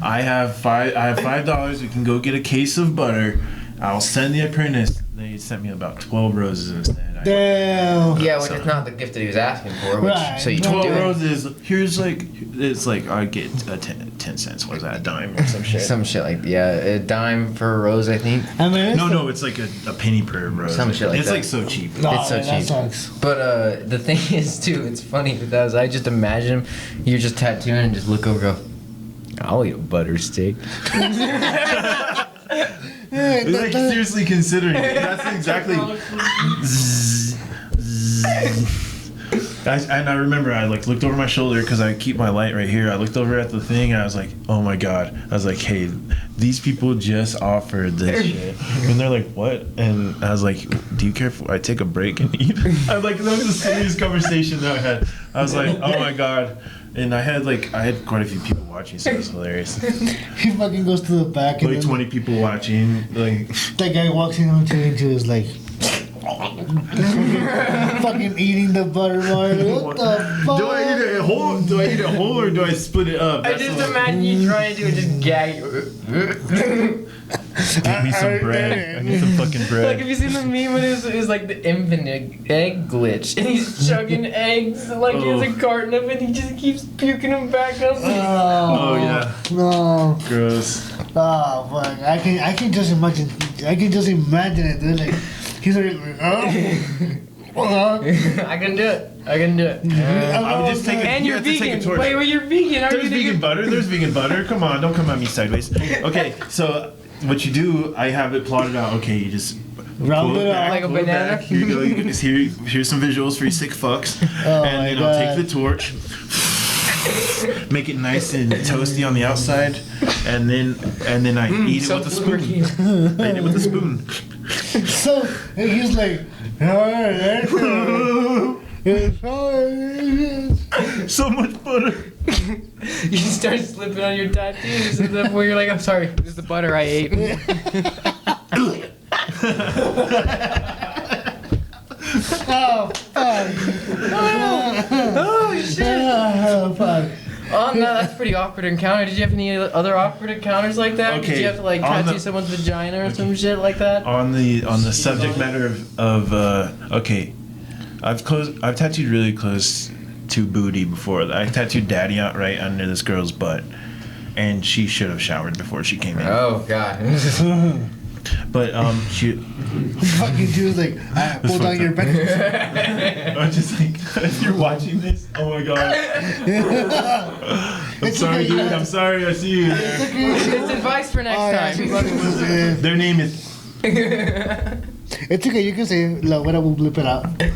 Speaker 2: I have $5. We can go get a case of butter. I'll send the apprentice." They sent me about 12 roses instead.
Speaker 1: Damn.
Speaker 3: Yeah, which is not the gift that he was asking for. Which,
Speaker 1: Right.
Speaker 3: So you
Speaker 1: No,
Speaker 3: can
Speaker 2: 12
Speaker 3: do it.
Speaker 2: roses. Here's like, it's like I get 10 cents. What is that? A dime or some shit?
Speaker 3: Some shit like a dime for a rose, I think.
Speaker 1: I mean,
Speaker 2: No, it's like a penny per rose.
Speaker 3: Some shit like
Speaker 2: it's
Speaker 3: that.
Speaker 2: like so cheap.
Speaker 1: No,
Speaker 3: It's so
Speaker 1: that
Speaker 3: cheap.
Speaker 1: sucks.
Speaker 3: But the thing is too, it's funny because I just imagine him, you're just tattooing and just look over, and go, I'll eat a butter stick.
Speaker 1: Yeah,
Speaker 2: It's like seriously considering it. That's exactly. And I remember I like looked over my shoulder because I keep my light right here. I looked over at the thing and I was like, oh my god. I was like, hey, these people just offered this shit. And they're like, what? And I was like, do you care if I take a break and eat? I like that was the silliest conversation that I had. I was like, oh my god. And I had quite a few people watching, so it was hilarious.
Speaker 1: He fucking goes to the back and
Speaker 2: Like
Speaker 1: then
Speaker 2: 20 people watching. Like
Speaker 1: that guy walks into his like, fucking eating the butter bar. What the fuck?
Speaker 2: Do I eat it whole? Do I eat it whole or do I split it up?
Speaker 3: I just imagine you trying to do it, just gag.
Speaker 2: Get me some bread. I need some fucking bread.
Speaker 3: Like, have you seen the meme when it was like the infinite egg glitch and he's chugging eggs like he has a carton of it and he just keeps puking them back up?
Speaker 2: Oh yeah.
Speaker 1: No.
Speaker 2: Gross.
Speaker 1: Oh fuck! I can just imagine. I can just imagine it, dude. Like he's like,
Speaker 3: I can do it. I can do it.
Speaker 2: I would just take it.
Speaker 3: And
Speaker 2: you
Speaker 3: you're
Speaker 2: have to take
Speaker 3: vegan.
Speaker 2: a torch.
Speaker 3: Wait, you're vegan. Are
Speaker 2: There's
Speaker 3: you
Speaker 2: vegan butter. There's vegan butter. Come on, don't come at me sideways. Okay, so what you do? I have it plotted out. Okay, you just
Speaker 1: round
Speaker 2: pull
Speaker 1: it
Speaker 2: back,
Speaker 1: up.
Speaker 3: Like a
Speaker 2: pull it
Speaker 3: banana?
Speaker 2: back. Here you go. You can just here's some visuals for you sick fucks.
Speaker 1: Oh
Speaker 2: And
Speaker 1: my
Speaker 2: then I'll
Speaker 1: God.
Speaker 2: take the torch, make it nice and toasty on the outside, and then I eat it with a spoon. I eat it with a spoon.
Speaker 1: So he's like,
Speaker 2: So much butter.
Speaker 3: You start slipping on your tattoos and then where you're like, I'm sorry, this is the butter I ate.
Speaker 1: oh fuck!
Speaker 3: Oh shit!
Speaker 1: Oh fuck!
Speaker 3: Oh no, that's a pretty awkward encounter. Did you have any other awkward encounters like that? Did
Speaker 2: Okay,
Speaker 3: you have to like
Speaker 2: on
Speaker 3: tattoo
Speaker 2: the-
Speaker 3: someone's vagina or some shit like that?
Speaker 2: On the subject matter of okay, I've tattooed really close to booty before. I tattooed daddy out right under this girl's butt, and she should have showered before she came in.
Speaker 3: Oh god.
Speaker 2: But she.
Speaker 1: Fucking dude, like, I pull down your pants.
Speaker 2: I'm just like, if you're watching this, oh my god. I'm sorry,
Speaker 1: okay,
Speaker 2: dude. I'm sorry. I see you.
Speaker 3: It's advice for next
Speaker 1: Oh, yeah, she
Speaker 3: time.
Speaker 1: fucking was, yeah.
Speaker 2: Their name is.
Speaker 1: It's okay, you can say, la güera will blip it out.
Speaker 3: Put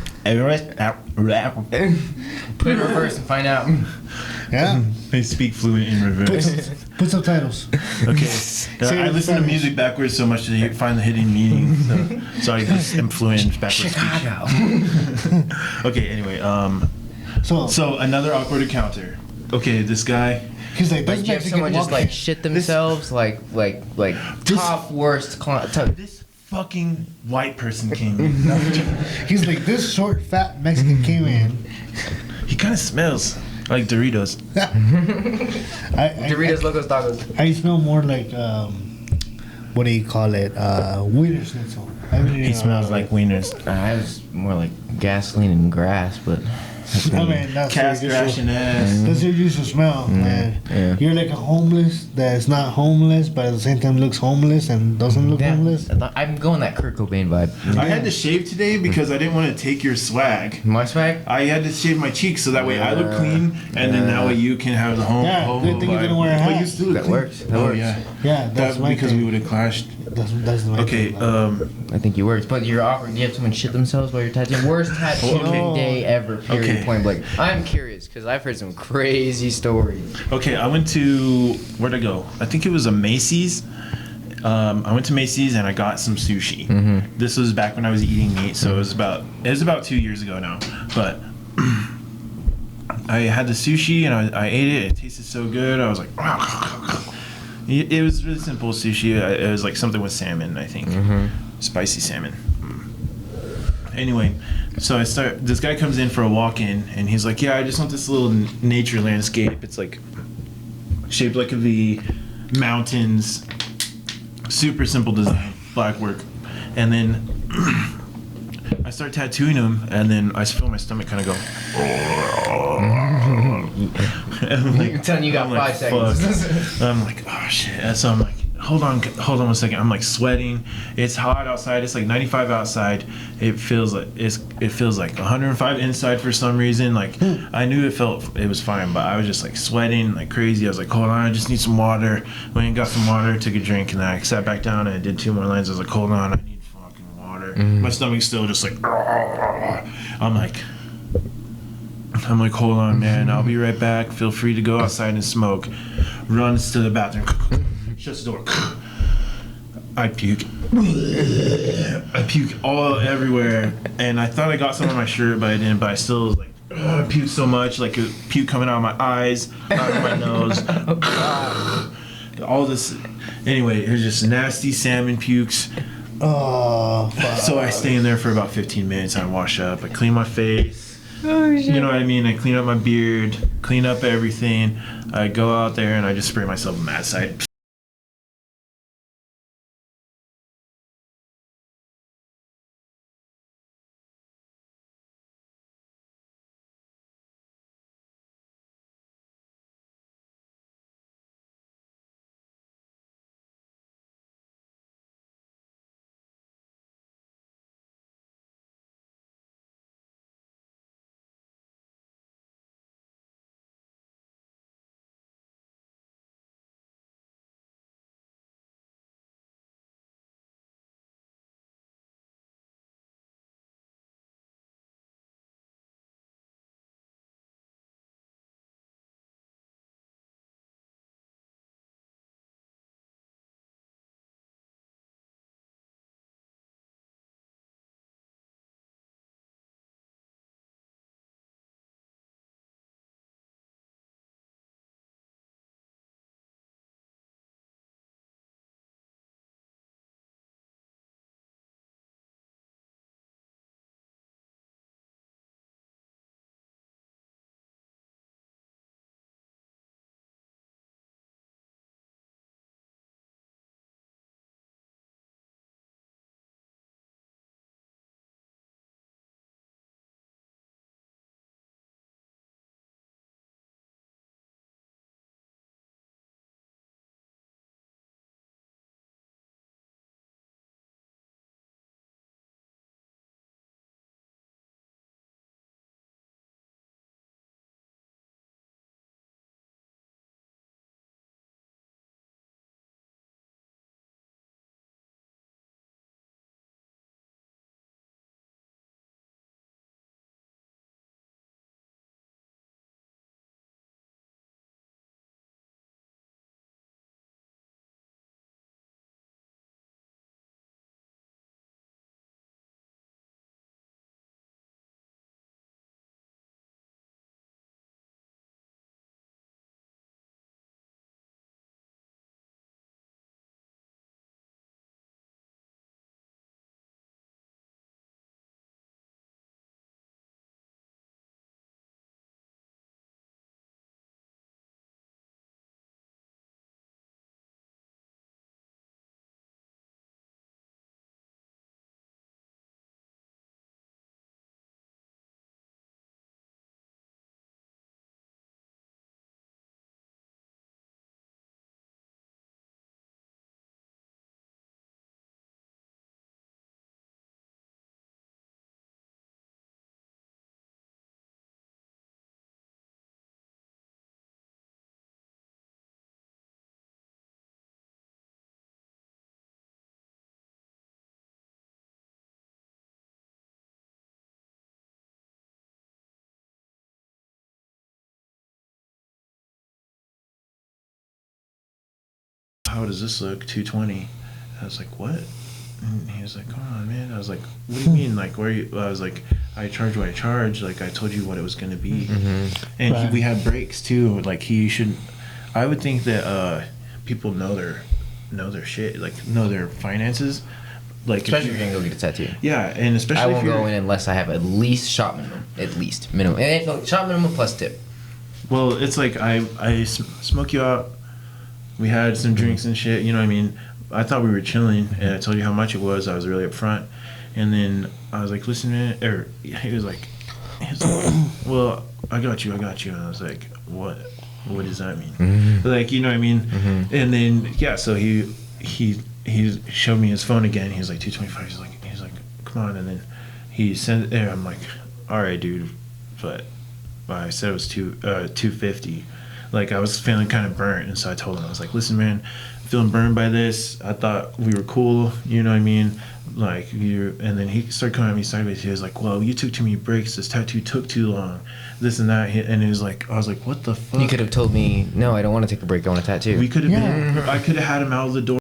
Speaker 3: it in reverse and find out.
Speaker 1: Yeah?
Speaker 2: They speak fluent in reverse.
Speaker 1: Put subtitles.
Speaker 2: Okay.
Speaker 1: Say
Speaker 2: I
Speaker 1: it
Speaker 2: listen to
Speaker 1: in
Speaker 2: music backwards so much that you find the hidden meaning. So I just am fluent in backwards speech. Okay. Anyway. So another awkward encounter. Okay, this guy.
Speaker 1: He's like,
Speaker 3: Like
Speaker 1: this
Speaker 3: you have
Speaker 1: Mexican
Speaker 3: someone just
Speaker 1: walking.
Speaker 3: like shit themselves, like top worst.
Speaker 2: This fucking white person came in.
Speaker 1: He's like, this short, fat Mexican came in.
Speaker 2: He kind of smells like Doritos.
Speaker 3: Doritos, Locos, Tacos.
Speaker 1: I smell more like, what do you call it? Wiener schnitzel.
Speaker 2: He smells like wieners.
Speaker 3: I was more like gasoline and grass, but
Speaker 1: I mean, that's
Speaker 2: Cast
Speaker 1: your
Speaker 2: ration ass.
Speaker 1: That's your usual smell, man.
Speaker 3: yeah.
Speaker 1: You're like a homeless that's not homeless, but at the same time looks homeless and doesn't look homeless.
Speaker 3: I'm going that Kurt Cobain vibe.
Speaker 2: I had to shave today because I didn't want to take your swag.
Speaker 3: My swag?
Speaker 2: I had to shave my cheeks so that way I look clean, and then that way you can have the home.
Speaker 1: Yeah, good thing you didn't wear a hat.
Speaker 2: But you still look
Speaker 3: That
Speaker 2: clean.
Speaker 3: works. That
Speaker 2: Oh
Speaker 3: works.
Speaker 2: yeah,
Speaker 1: Yeah, that's my
Speaker 2: because
Speaker 1: thing.
Speaker 2: we would have clashed.
Speaker 1: That's my
Speaker 2: Okay,
Speaker 1: thing.
Speaker 3: I think you works. But you're awkward. You have someone shit themselves while you're tattooing. Worst tattooing
Speaker 1: Okay.
Speaker 3: day ever. Period.
Speaker 2: Okay.
Speaker 3: Point blank. I'm curious because I've heard some crazy stories.
Speaker 2: Okay, I went to where'd I go? I think it was a Macy's. I went to Macy's and I got some sushi.
Speaker 3: Mm-hmm.
Speaker 2: This was back when I was eating meat, so it was about 2 years ago now. But I had the sushi and I ate it. It tasted so good. I was like, it was really simple sushi. It was like something with salmon, I think, spicy salmon. Anyway, so this guy comes in for a walk-in and he's like, yeah, I just want this little nature landscape. It's like shaped like a V, mountains, super simple design, black work. And then I start tattooing him and then I feel my stomach kind of go. And I'm like,
Speaker 3: I'm telling you, got
Speaker 2: I'm like,
Speaker 3: 5 seconds.
Speaker 2: fuck. I'm like, oh shit. And so I'm like, hold on 1 second. I'm like sweating. It's hot outside. It's like 95 outside. It feels like 105 inside for some reason. Like I knew it was fine, but I was just like sweating like crazy. I was like, hold on, I just need some water. Went and got some water, took a drink, and then I sat back down and I did 2 more lines. I was like, hold on, I need fucking water. My stomach's still just like, I'm like, hold on, man. I'll be right back. Feel free to go outside and smoke. Runs to the bathroom. Shuts the door. I puke. I puke all everywhere. And I thought I got some on my shirt, but I didn't. But I still was like, I puked so much. Like puke coming out of my eyes, out of my nose. All this. Anyway, it was just nasty salmon pukes.
Speaker 1: Oh, fuck.
Speaker 2: So I stay in there for about 15 minutes. I wash up. I clean my face.
Speaker 3: Oh shit.
Speaker 2: You know what I mean? I clean up my beard, clean up everything. I go out there and I just spray myself a mad side. How does this look? 220. I was like, what? And he was like, come on, man. I was like, what do you mean? Like, where are you? I was like, I charge what I charge. Like, I told you what it was going to be. And
Speaker 1: Right.
Speaker 2: we had breaks too. Like, he should. I would think that people know their shit, like know their finances. Like,
Speaker 3: Especially if you're gonna go get a tattoo.
Speaker 2: yeah, and especially
Speaker 3: I
Speaker 2: if
Speaker 3: won't
Speaker 2: you're,
Speaker 3: go in unless I have at least shop minimum. At least minimum. And no, shop minimum plus tip.
Speaker 2: Well, it's like I smoke you out. We had some drinks and shit. You know what I mean? I thought we were chilling, and I told you how much it was. I was really upfront, and then I was like, "Listen, man," or he was like, "Well, I got you." And I was like, "What? What does that mean?" Like, you know what I mean? And then yeah, so he showed me his phone again. He was like 225. He's like, come on, and then he sent it there. I'm like, all right, dude, but I said it was 250. Like, I was feeling kind of burnt, and so I told him, I was like, listen, man, I'm feeling burned by this. I thought we were cool, you know what I mean? Like, you, and then he started coming at me sideways. He was like, well, you took too many breaks. This tattoo took too long. This and that. And it was like, I was like, what the fuck?
Speaker 3: You could have told me, no, I don't want to take a break. I want a tattoo.
Speaker 2: We could have
Speaker 1: Yeah.
Speaker 2: been, I could have had him out of the door.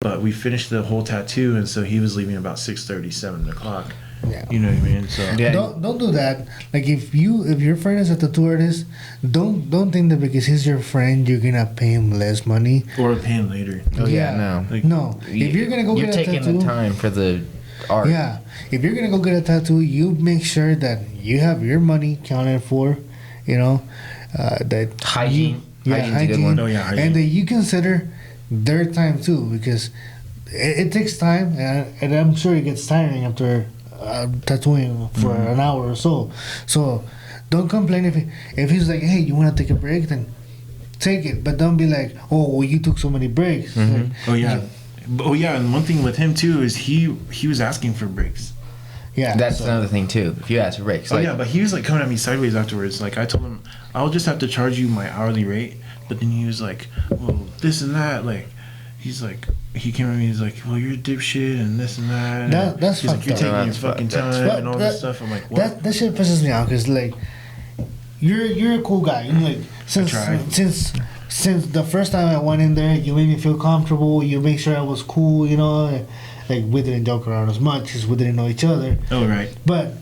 Speaker 2: but we finished the whole tattoo, and so he was leaving about 6:30, 7 o'clock.
Speaker 1: Yeah.
Speaker 2: You know what I mean? So
Speaker 3: Yeah.
Speaker 1: Don't do that. Like if your friend is a tattoo artist, don't think that because he's your friend you're gonna pay him less money.
Speaker 2: or paying later.
Speaker 3: Oh yeah,
Speaker 1: Yeah.
Speaker 3: no.
Speaker 2: Like,
Speaker 1: No, if you're gonna go
Speaker 3: You're
Speaker 1: get a
Speaker 3: taking
Speaker 1: tattoo,
Speaker 3: the time for the art.
Speaker 1: yeah, if you're gonna go get a tattoo, you make sure that you have your money counted for, you know, that
Speaker 3: Hygiene.
Speaker 1: yeah,
Speaker 3: Hygiene's a good one.
Speaker 2: Oh yeah, hygiene.
Speaker 1: and that you consider their time too, because it takes time, and I'm sure it gets tiring after tattooing for an hour or so. So don't complain if he's like, hey, you want to take a break, then take it, but don't be like, oh, well, you took so many breaks. Like,
Speaker 2: Oh yeah. Oh yeah, and one thing with him too is he was asking for breaks.
Speaker 1: yeah,
Speaker 3: That's
Speaker 1: so-
Speaker 3: another thing too. If you ask for breaks,
Speaker 2: Oh
Speaker 3: like,
Speaker 2: yeah, but he was like coming at me sideways afterwards. Like I told him I'll just have to charge you my hourly rate, but then he was like, well, this and that. Like he's like he came at me. He's like, well, you're a dipshit and this and that. And
Speaker 1: That's
Speaker 2: he's like,
Speaker 1: fucked
Speaker 2: you're
Speaker 1: up.
Speaker 2: taking your
Speaker 3: That's
Speaker 2: fucking
Speaker 3: fucked- that's
Speaker 2: time
Speaker 1: fucked-
Speaker 2: and all
Speaker 1: that-
Speaker 2: this stuff. I'm like, what?
Speaker 1: that shit pisses me off because like you're a cool guy. You know, like
Speaker 2: try.
Speaker 1: since the first time I went in there, you made me feel comfortable. You make sure I was cool. You know, like we didn't joke around as much because we didn't know each other.
Speaker 2: Oh right.
Speaker 1: But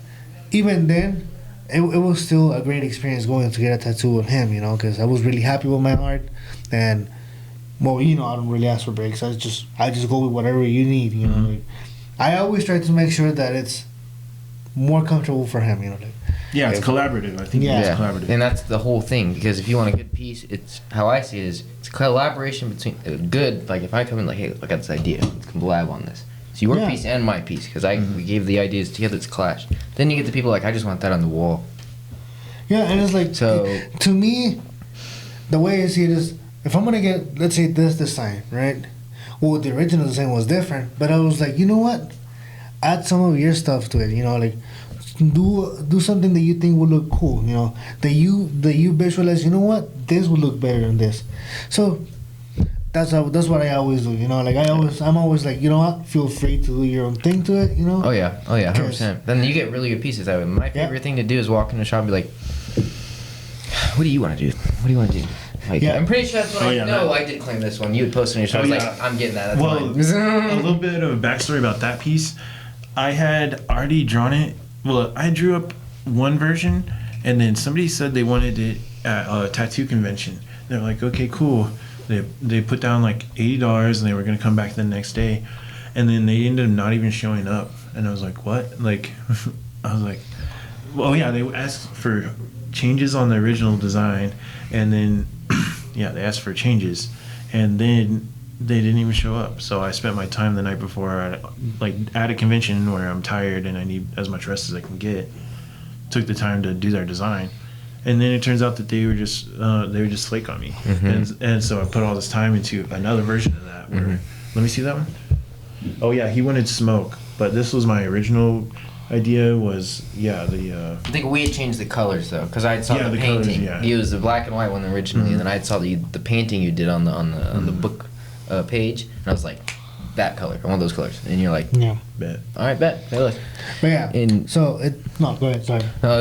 Speaker 1: even then, it was still a great experience going to get a tattoo with him. You know, because I was really happy with my art, and well, you know, I don't really ask for breaks. I just go with whatever you need. You know, like, I always try to make sure that it's more comfortable for him. You know, like.
Speaker 2: Yeah, it's collaborative. I think
Speaker 1: Yeah.
Speaker 2: it's collaborative.
Speaker 3: and that's the whole thing. Because if you want a good piece, it's how I see it is it's collaboration between good. Like if I come in like, hey, look at this idea, let's collab on this. It's your
Speaker 1: Yeah.
Speaker 3: piece and my piece because we gave the ideas together. It's clash. Then you get the people like I just want that on the wall.
Speaker 1: Yeah, and it's like
Speaker 3: So-
Speaker 1: to me, the way I see it is, if I'm gonna get, let's say this design, right? Well, the original design was different, but I was like, you know what? Add some of your stuff to it. You know, like do something that you think will look cool. You know, that you visualize. You know what? This will look better than this. So that's what I always do. You know, like I'm always like, you know what? Feel free to do your own thing to it. You know.
Speaker 3: Oh yeah, 100%. Then you get really good pieces out of it. My
Speaker 1: Yeah.
Speaker 3: favorite thing to do is walk in the shop and be like, "What do you want to do? What do you want to do?" Like,
Speaker 1: Yeah.
Speaker 3: I'm pretty sure that's what
Speaker 2: Oh,
Speaker 3: I
Speaker 2: yeah,
Speaker 3: know.
Speaker 2: that-
Speaker 3: I did claim this one. You would post on your show. I
Speaker 2: Oh,
Speaker 3: was
Speaker 2: yeah.
Speaker 3: like, I'm getting that. That's
Speaker 2: Well,
Speaker 3: mine.
Speaker 2: a little bit of a backstory about that piece. I had already drawn it. Well, I drew up one version, and then somebody said they wanted it at a tattoo convention. They're like, okay, cool. They put down like $80, and they were gonna come back the next day, and then they ended up not even showing up. And I was like, what? Like, I was like, well, yeah, they asked for changes on the original design, and then yeah, they asked for changes, and then they didn't even show up. So I spent my time the night before at a convention where I'm tired and I need as much rest as I can get. Took the time to do their design, and then it turns out that they were just flake on me. And so I put all this time into another version of that where let me see that one. Oh yeah, he wanted smoke, but this was my original idea. Was the
Speaker 3: I think we had changed the colors though, because I saw
Speaker 2: Yeah,
Speaker 3: the
Speaker 2: the colors,
Speaker 3: painting.
Speaker 2: yeah.
Speaker 3: You used the black and white one originally, and then I saw the painting you did on the book page, and I was like, that color, I want those colors. And you're like,
Speaker 1: Yeah.
Speaker 2: bet.
Speaker 3: all right, bet. Hey, look.
Speaker 1: But yeah.
Speaker 3: And
Speaker 1: So no, go ahead. Sorry.
Speaker 3: no,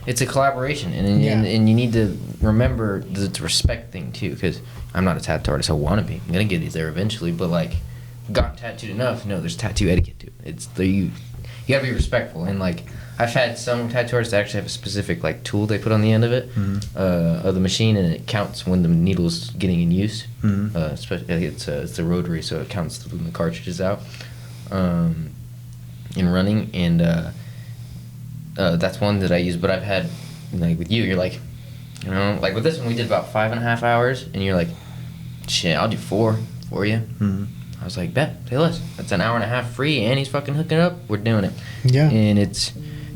Speaker 3: it's a collaboration, and
Speaker 1: Yeah.
Speaker 3: and you need to remember the respect thing too, because I'm not a tattoo artist. I want to be. I'm gonna get there eventually, but like, got tattooed enough. No, there's tattoo etiquette to it. It's you gotta be respectful, and like I've had some tattoo artists that actually have a specific like tool they put on the end of it of the machine, and it counts when the needle's getting in use. Especially it's a rotary, so it counts when the cartridge is out in running, and that's one that I use. But I've had like with you, you're like, you know, like with this one we did about 5.5 hours, and you're like, shit, I'll do 4 for you. I was like, bet, say less. That's an hour and a half free, and he's fucking hooking it up. We're doing it.
Speaker 1: Yeah.
Speaker 3: And it's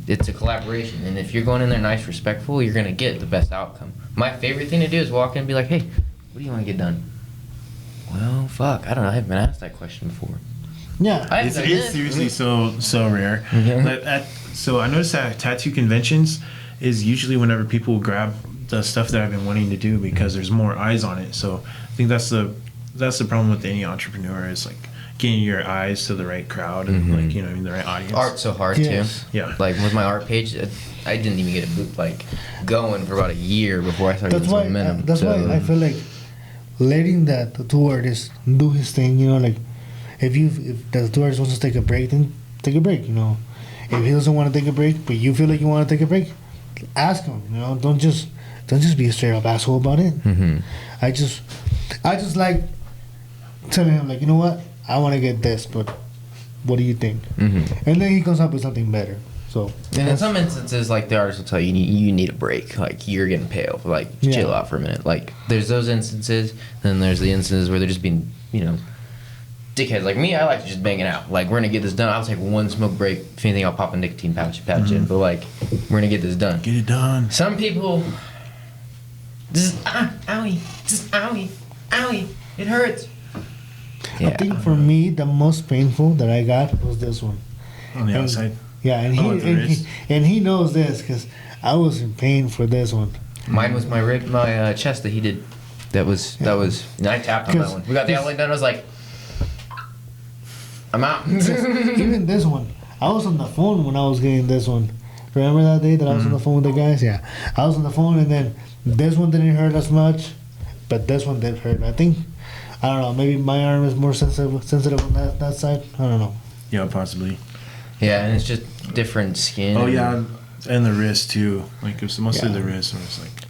Speaker 3: a collaboration, and if you're going in there nice, respectful, you're gonna get the best outcome. My favorite thing to do is walk in and be like, hey, what do you want to get done? Well, fuck, I don't know. I haven't been asked that question before.
Speaker 1: Yeah.
Speaker 3: I
Speaker 2: It's seriously so rare. So I noticed that tattoo conventions is usually whenever people grab the stuff that I've been wanting to do because there's more eyes on it. So I think that's the problem with any entrepreneur is like getting your eyes to the right crowd and like, you know, the right audience.
Speaker 3: Art's so hard
Speaker 1: Yes.
Speaker 3: too.
Speaker 2: Yeah.
Speaker 3: Like with my art page, I didn't even get it like going for about a year before I started
Speaker 1: That's
Speaker 3: getting
Speaker 1: why.
Speaker 3: some momentum.
Speaker 1: That's why I feel like letting that tattoo artist do his thing. You know, like if the artist wants to take a break, then take a break. You know, if he doesn't want to take a break, but you feel like you want to take a break, ask him. You know, don't just be a straight up asshole about it.
Speaker 3: Mm-hmm.
Speaker 1: I just like telling him like, you know what, I want to get this, but what do you think?
Speaker 3: Mm-hmm.
Speaker 1: And then he comes up with something better. So
Speaker 3: And in some instances, like the artist will tell you, you need a break. Like you're getting pale. Like chill out for a minute. Like there's those instances. Then there's the instances where they're just being, dickheads. Like me, I like to just bang it out. Like we're gonna get this done. I'll take one smoke break. If anything, I'll pop a nicotine pouch in. But like we're gonna get this done.
Speaker 2: Get it done.
Speaker 3: Some people, just owie, just owie, it hurts.
Speaker 1: I think for me, the most painful that I got was this one.
Speaker 2: On the outside.
Speaker 1: Yeah, and he knows this because I was in pain for this one.
Speaker 3: Mine was my chest that he did. That was. And I tapped on that one. We got the outlet done. I was like, I'm out.
Speaker 1: Even this one, I was on the phone when I was getting this one. Remember that day that I was on the phone with the guys? Yeah, I was on the phone, and then this one didn't hurt as much, but this one did hurt. I think, I don't know, maybe my arm is more sensitive on that side. I don't know.
Speaker 2: Yeah, possibly.
Speaker 3: Yeah, and it's just different skin.
Speaker 2: Oh yeah, and the wrist too. Like it's mostly the wrist, where it's like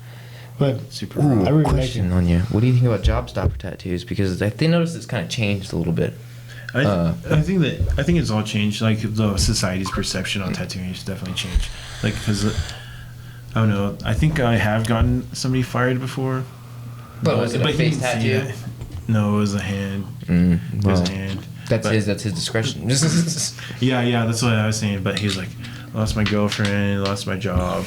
Speaker 1: But
Speaker 2: super.
Speaker 3: Ooh,
Speaker 1: I really
Speaker 3: question on you. What do you think about job stopper tattoos? Because they noticed it's kind of changed a little bit.
Speaker 2: I think it's all changed. Like the society's perception on tattooing has definitely changed. Like because I don't know. I think I have gotten somebody fired before.
Speaker 3: But was it a
Speaker 2: he
Speaker 3: face
Speaker 2: didn't see
Speaker 3: tattoo?
Speaker 2: it. No, it was a hand. It was a hand.
Speaker 3: That's his discretion.
Speaker 2: Yeah, that's what I was saying. But he was like, lost my girlfriend, lost my job,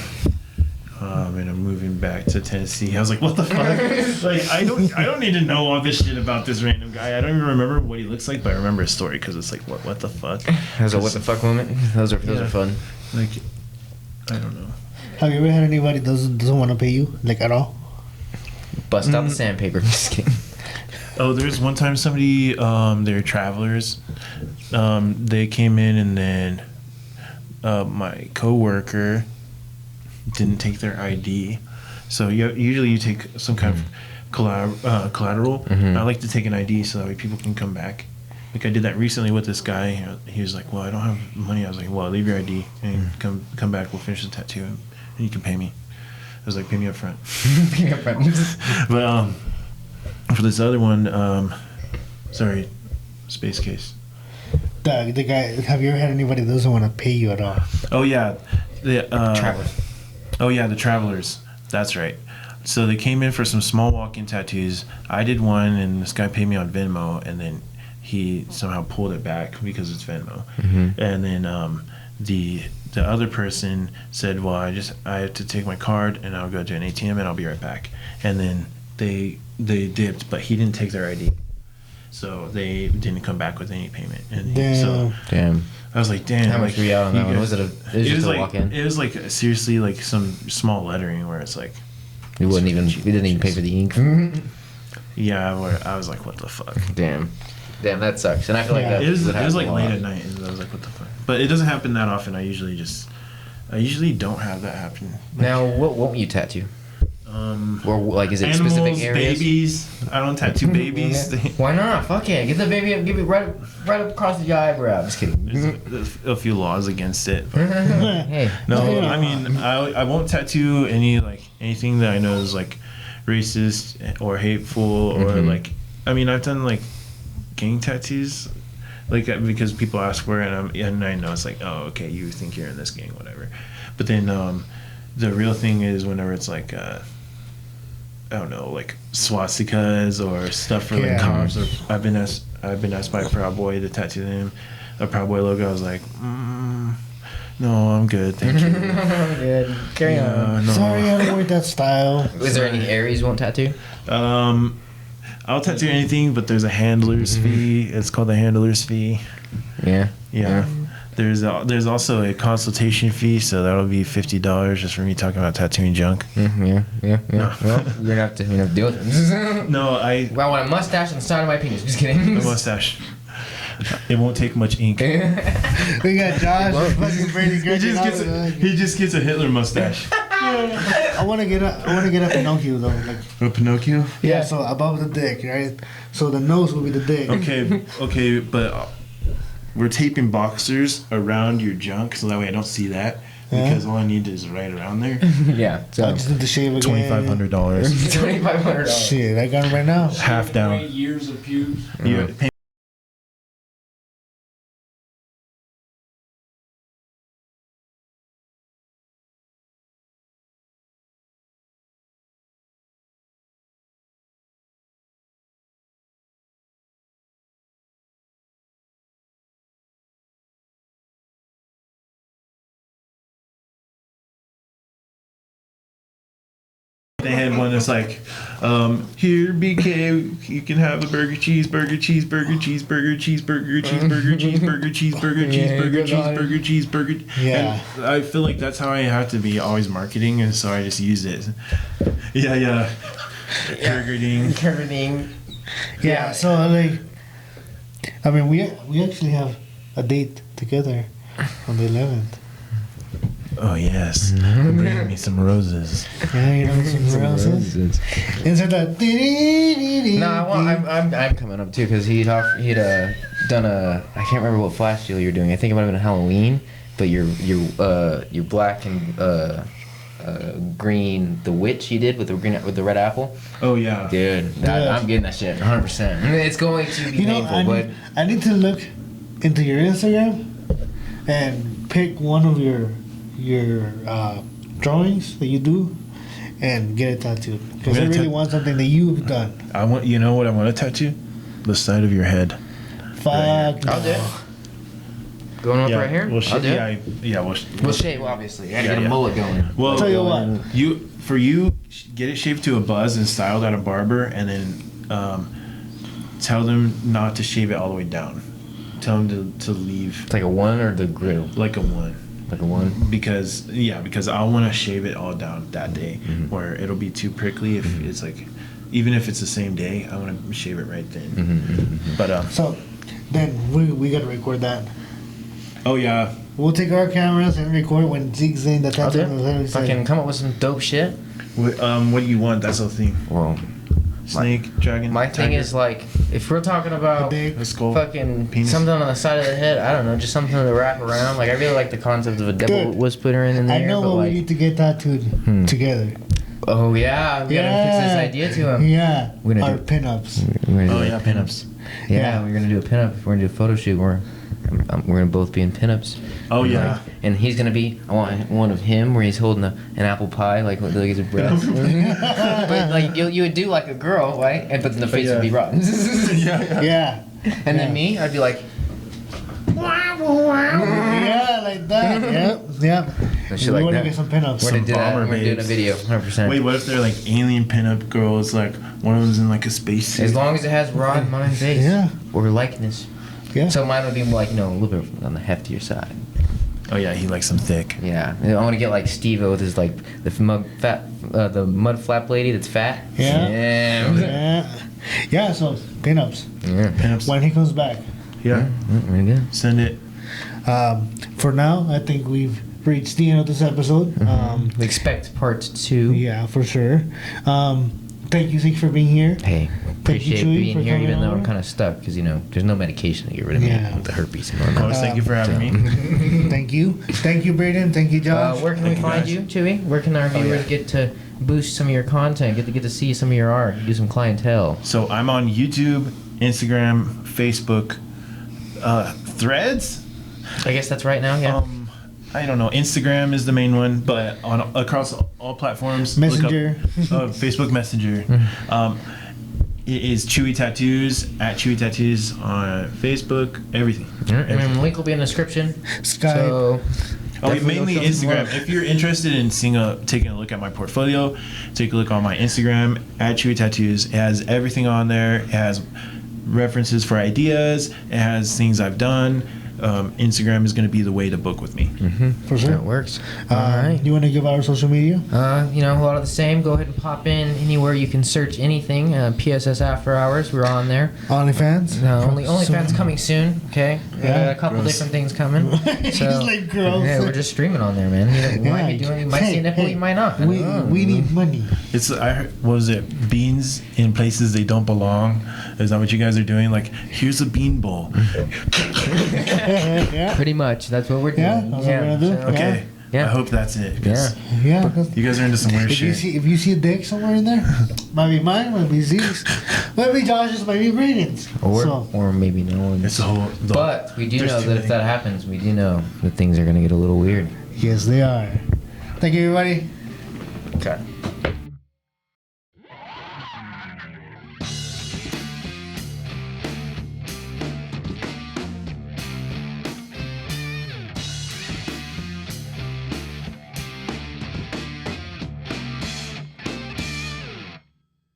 Speaker 2: and I'm moving back to Tennessee. I was like, what the fuck? Like, I don't need to know all this shit about this random guy. I don't even remember what he looks like, but I remember his story because it's like, what the fuck?
Speaker 3: That was a what the fuck moment. Those are fun.
Speaker 2: Like, I don't know.
Speaker 1: have you ever had anybody doesn't want to pay you like at all?
Speaker 3: Bust out the sandpaper. Just kidding.
Speaker 2: Oh, there's one time somebody, they're travelers. They came in and then my coworker didn't take their ID. So usually you take some kind of collateral. I like to take an ID so that way people can come back. Like I did that recently with this guy. He was like, well, I don't have money. I was like, well, leave your ID and come back. We'll finish the tattoo and you can pay me. I was like, pay me up front. But for this other one, sorry, space case.
Speaker 1: The guy. Have you ever had anybody that doesn't want to pay you at all?
Speaker 2: Oh yeah, the
Speaker 3: Travelers.
Speaker 2: Oh yeah, the travelers. That's right. So they came in for some small walk-in tattoos. I did one, and this guy paid me on Venmo, and then he somehow pulled it back because it's Venmo. And then the other person said, well, I have to take my card and I'll go to an ATM and I'll be right back. And then they dipped, but he didn't take their ID, so they didn't come back with any payment. And
Speaker 3: Damn.
Speaker 2: I was like, damn.
Speaker 3: How much were you out on that one? Was it just a
Speaker 2: like,
Speaker 3: walk-in?
Speaker 2: It was like seriously like some small lettering where it's like
Speaker 3: We didn't even pay for the ink.
Speaker 2: yeah, where I was like, what the fuck.
Speaker 3: Damn, that sucks. And I feel like that
Speaker 2: It was
Speaker 3: happen
Speaker 2: like
Speaker 3: a
Speaker 2: late
Speaker 3: lot.
Speaker 2: at night, and I was like, what the fuck. But it doesn't happen that often. I usually don't have that happen.
Speaker 3: Now, what won't you tattoo? Or like, is it
Speaker 2: Animals,
Speaker 3: specific areas?
Speaker 2: babies. I don't tattoo babies.
Speaker 3: Why not? Fuck yeah, get the baby up, give it right up across the eyebrow. Just kidding.
Speaker 2: There's a few laws against it.
Speaker 3: Hey,
Speaker 2: No, I mean, I won't tattoo anything that I know is like racist or hateful or like. I mean, I've done like gang tattoos, like because people ask for it, and I know it's like, oh, okay, you think you're in this gang, whatever. But then the real thing is whenever it's like. I don't know, like swastikas or stuff for like cops. Or I've been asked by a Proud Boy to tattoo them a Proud Boy logo. I was like, no, I'm good, thank you.
Speaker 3: good. Carry on.
Speaker 2: No.
Speaker 1: Sorry, I don't like that style.
Speaker 3: Is there any areas you won't tattoo?
Speaker 2: I'll tattoo anything, but there's a handler's fee. It's called the handler's fee.
Speaker 3: Yeah.
Speaker 2: There's also a consultation fee, so that'll be $50 just for me talking about tattooing junk.
Speaker 3: Yeah.
Speaker 2: No.
Speaker 3: Well, you're gonna have to deal with it.
Speaker 2: No,
Speaker 3: Well, I want a mustache on the side of my penis. Just kidding.
Speaker 2: a mustache. It won't take much ink.
Speaker 1: We got Josh. Fucking Brady
Speaker 2: He just gets a Hitler mustache.
Speaker 1: I want to get a Pinocchio though, like
Speaker 2: A Pinocchio.
Speaker 1: yeah. So above the dick, right? So the nose will be the dick.
Speaker 2: Okay, but we're taping boxers around your junk so that way I don't see that because all I need is right around there.
Speaker 3: Yeah.
Speaker 1: I
Speaker 3: So
Speaker 1: just need to shave again.
Speaker 2: $2,500.
Speaker 3: $2,500.
Speaker 1: Shit, I got it right now.
Speaker 2: Half down.
Speaker 5: 8 years of pubes.
Speaker 2: You pay They had one that's like, here BK, you can have a burger, cheeseburger, cheeseburger, cheeseburger, cheeseburger, cheeseburger, cheeseburger, cheeseburger, cheeseburger, cheeseburger, cheeseburger.
Speaker 1: Yeah.
Speaker 2: And I feel like that's how I have to be always marketing, and so I just use it. Yeah. Marketing.
Speaker 1: Yeah. So like, I mean, we actually have a date together on the 11th.
Speaker 2: Oh yes, bring me some roses.
Speaker 1: Yeah, you know some roses. Insert that.
Speaker 3: No, I'm coming up too because he'd done a I can't remember what flash deal you're doing. I think it might have been Halloween, but your black and green the witch you did with the red apple.
Speaker 2: Oh yeah,
Speaker 3: Dude, I'm getting that shit 100%. It's going to be painful, but
Speaker 1: I need to look into your Instagram and pick one of your drawings that you do and get it tattooed because I really want something that you've done.
Speaker 2: I want, you know what I want to tattoo? The side of your head.
Speaker 1: Fuck.
Speaker 3: I'll do it. Going up right here?
Speaker 2: We'll
Speaker 3: I'll do it.
Speaker 2: We'll
Speaker 3: shave, obviously. I gotta
Speaker 2: Yeah,
Speaker 3: get a
Speaker 2: yeah.
Speaker 3: mullet going.
Speaker 2: Well,
Speaker 1: I'll tell you what.
Speaker 2: You get it shaved to a buzz and styled at a barber, and then tell them not to shave it all the way down. Tell them to leave
Speaker 3: It's like a one or the grill?
Speaker 2: like a one.
Speaker 3: Like a one?
Speaker 2: Because I want to shave it all down that day, where it'll be too prickly if it's like, even if it's the same day, I want to shave it right then. But
Speaker 1: So then we gotta record that.
Speaker 2: oh yeah,
Speaker 1: We'll take our cameras and record when Zeke's saying the
Speaker 3: I'll
Speaker 1: tattoo.
Speaker 3: do it. Fucking come up with some dope shit.
Speaker 2: what do you want? That's the thing.
Speaker 3: Well,
Speaker 2: Snake, dragon.
Speaker 3: my thing
Speaker 2: tiger,
Speaker 3: is like, if we're talking about
Speaker 2: a skull.
Speaker 3: fucking
Speaker 2: penis.
Speaker 3: something on the side of the head, I don't know, just something to wrap around. Like, I really like the concept of a double
Speaker 1: Dude,
Speaker 3: whisper in there.
Speaker 1: I know
Speaker 3: but
Speaker 1: what
Speaker 3: like,
Speaker 1: we need to get tattooed together.
Speaker 3: oh yeah, we gotta pitch this idea to him.
Speaker 1: Yeah.
Speaker 3: We're gonna
Speaker 1: Our
Speaker 3: do-
Speaker 1: pinups.
Speaker 3: We're gonna
Speaker 2: Oh
Speaker 3: do-
Speaker 2: yeah, pinups.
Speaker 3: Yeah, we're gonna do a pinup. If we're gonna do a photo shoot, we're gonna both be in pinups.
Speaker 2: Oh yeah.
Speaker 3: And he's gonna be. I want one of him where he's holding an apple pie, like his breath. But like you would do like a girl, right? And but then the face would be rotten.
Speaker 1: Yeah.
Speaker 3: And then me, I'd be like,
Speaker 1: Yeah, like that. Yep.
Speaker 3: and
Speaker 1: We
Speaker 3: shit like
Speaker 1: want to
Speaker 3: that.
Speaker 1: get some pinups.
Speaker 3: We're gonna do that.
Speaker 2: bomber
Speaker 3: We're doing a
Speaker 2: babes.
Speaker 3: video, 100%.
Speaker 2: Wait, what if they're like alien pinup girls? Like one of them's in like a spacesuit.
Speaker 3: As long as it has Rod, mine, face,
Speaker 1: Yeah.
Speaker 3: or likeness.
Speaker 1: Yeah.
Speaker 3: So mine would be like, a little bit on the heftier side.
Speaker 2: Oh yeah, he likes them thick.
Speaker 3: Yeah, I want to get like Steve-O with his like the mud flap lady that's fat.
Speaker 1: Yeah.
Speaker 3: Yeah.
Speaker 1: Yeah. So pinups
Speaker 3: Yeah.
Speaker 2: Pinups.
Speaker 1: when he comes back.
Speaker 2: Yeah.
Speaker 3: Very good.
Speaker 2: Send it.
Speaker 1: For now, I think we've reached the end of this episode.
Speaker 3: We expect part 2.
Speaker 1: Yeah, for sure. Thank you, Zeke, for being here.
Speaker 3: Hey,
Speaker 1: Thank you,
Speaker 3: appreciate
Speaker 1: Chewie,
Speaker 3: being
Speaker 1: for
Speaker 3: here,
Speaker 1: coming
Speaker 3: even though
Speaker 1: over.
Speaker 3: I'm kind of stuck because there's no medication to get rid of me
Speaker 1: Yeah.
Speaker 3: with the herpes.
Speaker 2: Of course, thank you for having me.
Speaker 1: Thank you. Thank you, Braden. Thank you, Josh.
Speaker 3: Where can we
Speaker 2: Thank you,
Speaker 3: find
Speaker 2: guys.
Speaker 3: you, Chewie? Where can our viewers
Speaker 2: yeah.
Speaker 3: get to boost some of your content, get to see some of your art, do some clientele?
Speaker 2: So I'm on YouTube, Instagram, Facebook, Threads.
Speaker 3: I guess that's right now. Yeah.
Speaker 2: I don't know. Instagram is the main one, but across all platforms.
Speaker 1: Messenger.
Speaker 2: Look up, Facebook Messenger. It is Chewie Tattoos at Chewie Tattoos on Facebook. Everything.
Speaker 3: And the link will be in the description.
Speaker 1: Skype.
Speaker 3: So definitely
Speaker 2: Mainly
Speaker 3: go show some
Speaker 2: Instagram.
Speaker 3: love.
Speaker 2: If you're interested in taking a look at my portfolio, take a look on my Instagram at Chewie Tattoos. It has everything on there. It has references for ideas. It has things I've done. Instagram is going to be the way to book with me.
Speaker 1: For sure.
Speaker 3: That works. All right.
Speaker 1: You want to give out our social media?
Speaker 3: You know, a lot of the same. Go ahead and pop in anywhere you can search anything. PSS After Hours. We're on there.
Speaker 1: OnlyFans?
Speaker 3: No, OnlyFans coming soon. Okay. We got a couple
Speaker 2: gross.
Speaker 3: different things coming.
Speaker 1: He's like, girls.
Speaker 3: Yeah, we're just streaming on there, man. You might be doing. You might see a nipple. You might not. I
Speaker 1: We,
Speaker 3: don't know.
Speaker 1: we need money.
Speaker 2: It's I heard, what was it? Beans in places they don't belong. Is that what you guys are doing? Like, here's a bean bowl.
Speaker 1: Yeah.
Speaker 3: Pretty much. That's what we're doing.
Speaker 1: Yeah, that's what we're gonna do.
Speaker 3: so-
Speaker 2: Okay.
Speaker 3: Yeah.
Speaker 2: I hope that's it. 'Cause
Speaker 3: Yeah.
Speaker 1: Yeah.
Speaker 2: You guys are into some weird
Speaker 1: If you
Speaker 2: shit.
Speaker 1: see a dick somewhere in there, might be mine, might be Zeke's, might be Josh's, might be Brayden's.
Speaker 3: Or maybe no one.
Speaker 2: It's a whole.
Speaker 3: But we do
Speaker 2: there's
Speaker 3: know
Speaker 2: too
Speaker 3: that if
Speaker 2: many.
Speaker 3: that happens, we do know that things are going to get a little weird.
Speaker 1: Yes, they are. Thank you, everybody.
Speaker 3: Okay.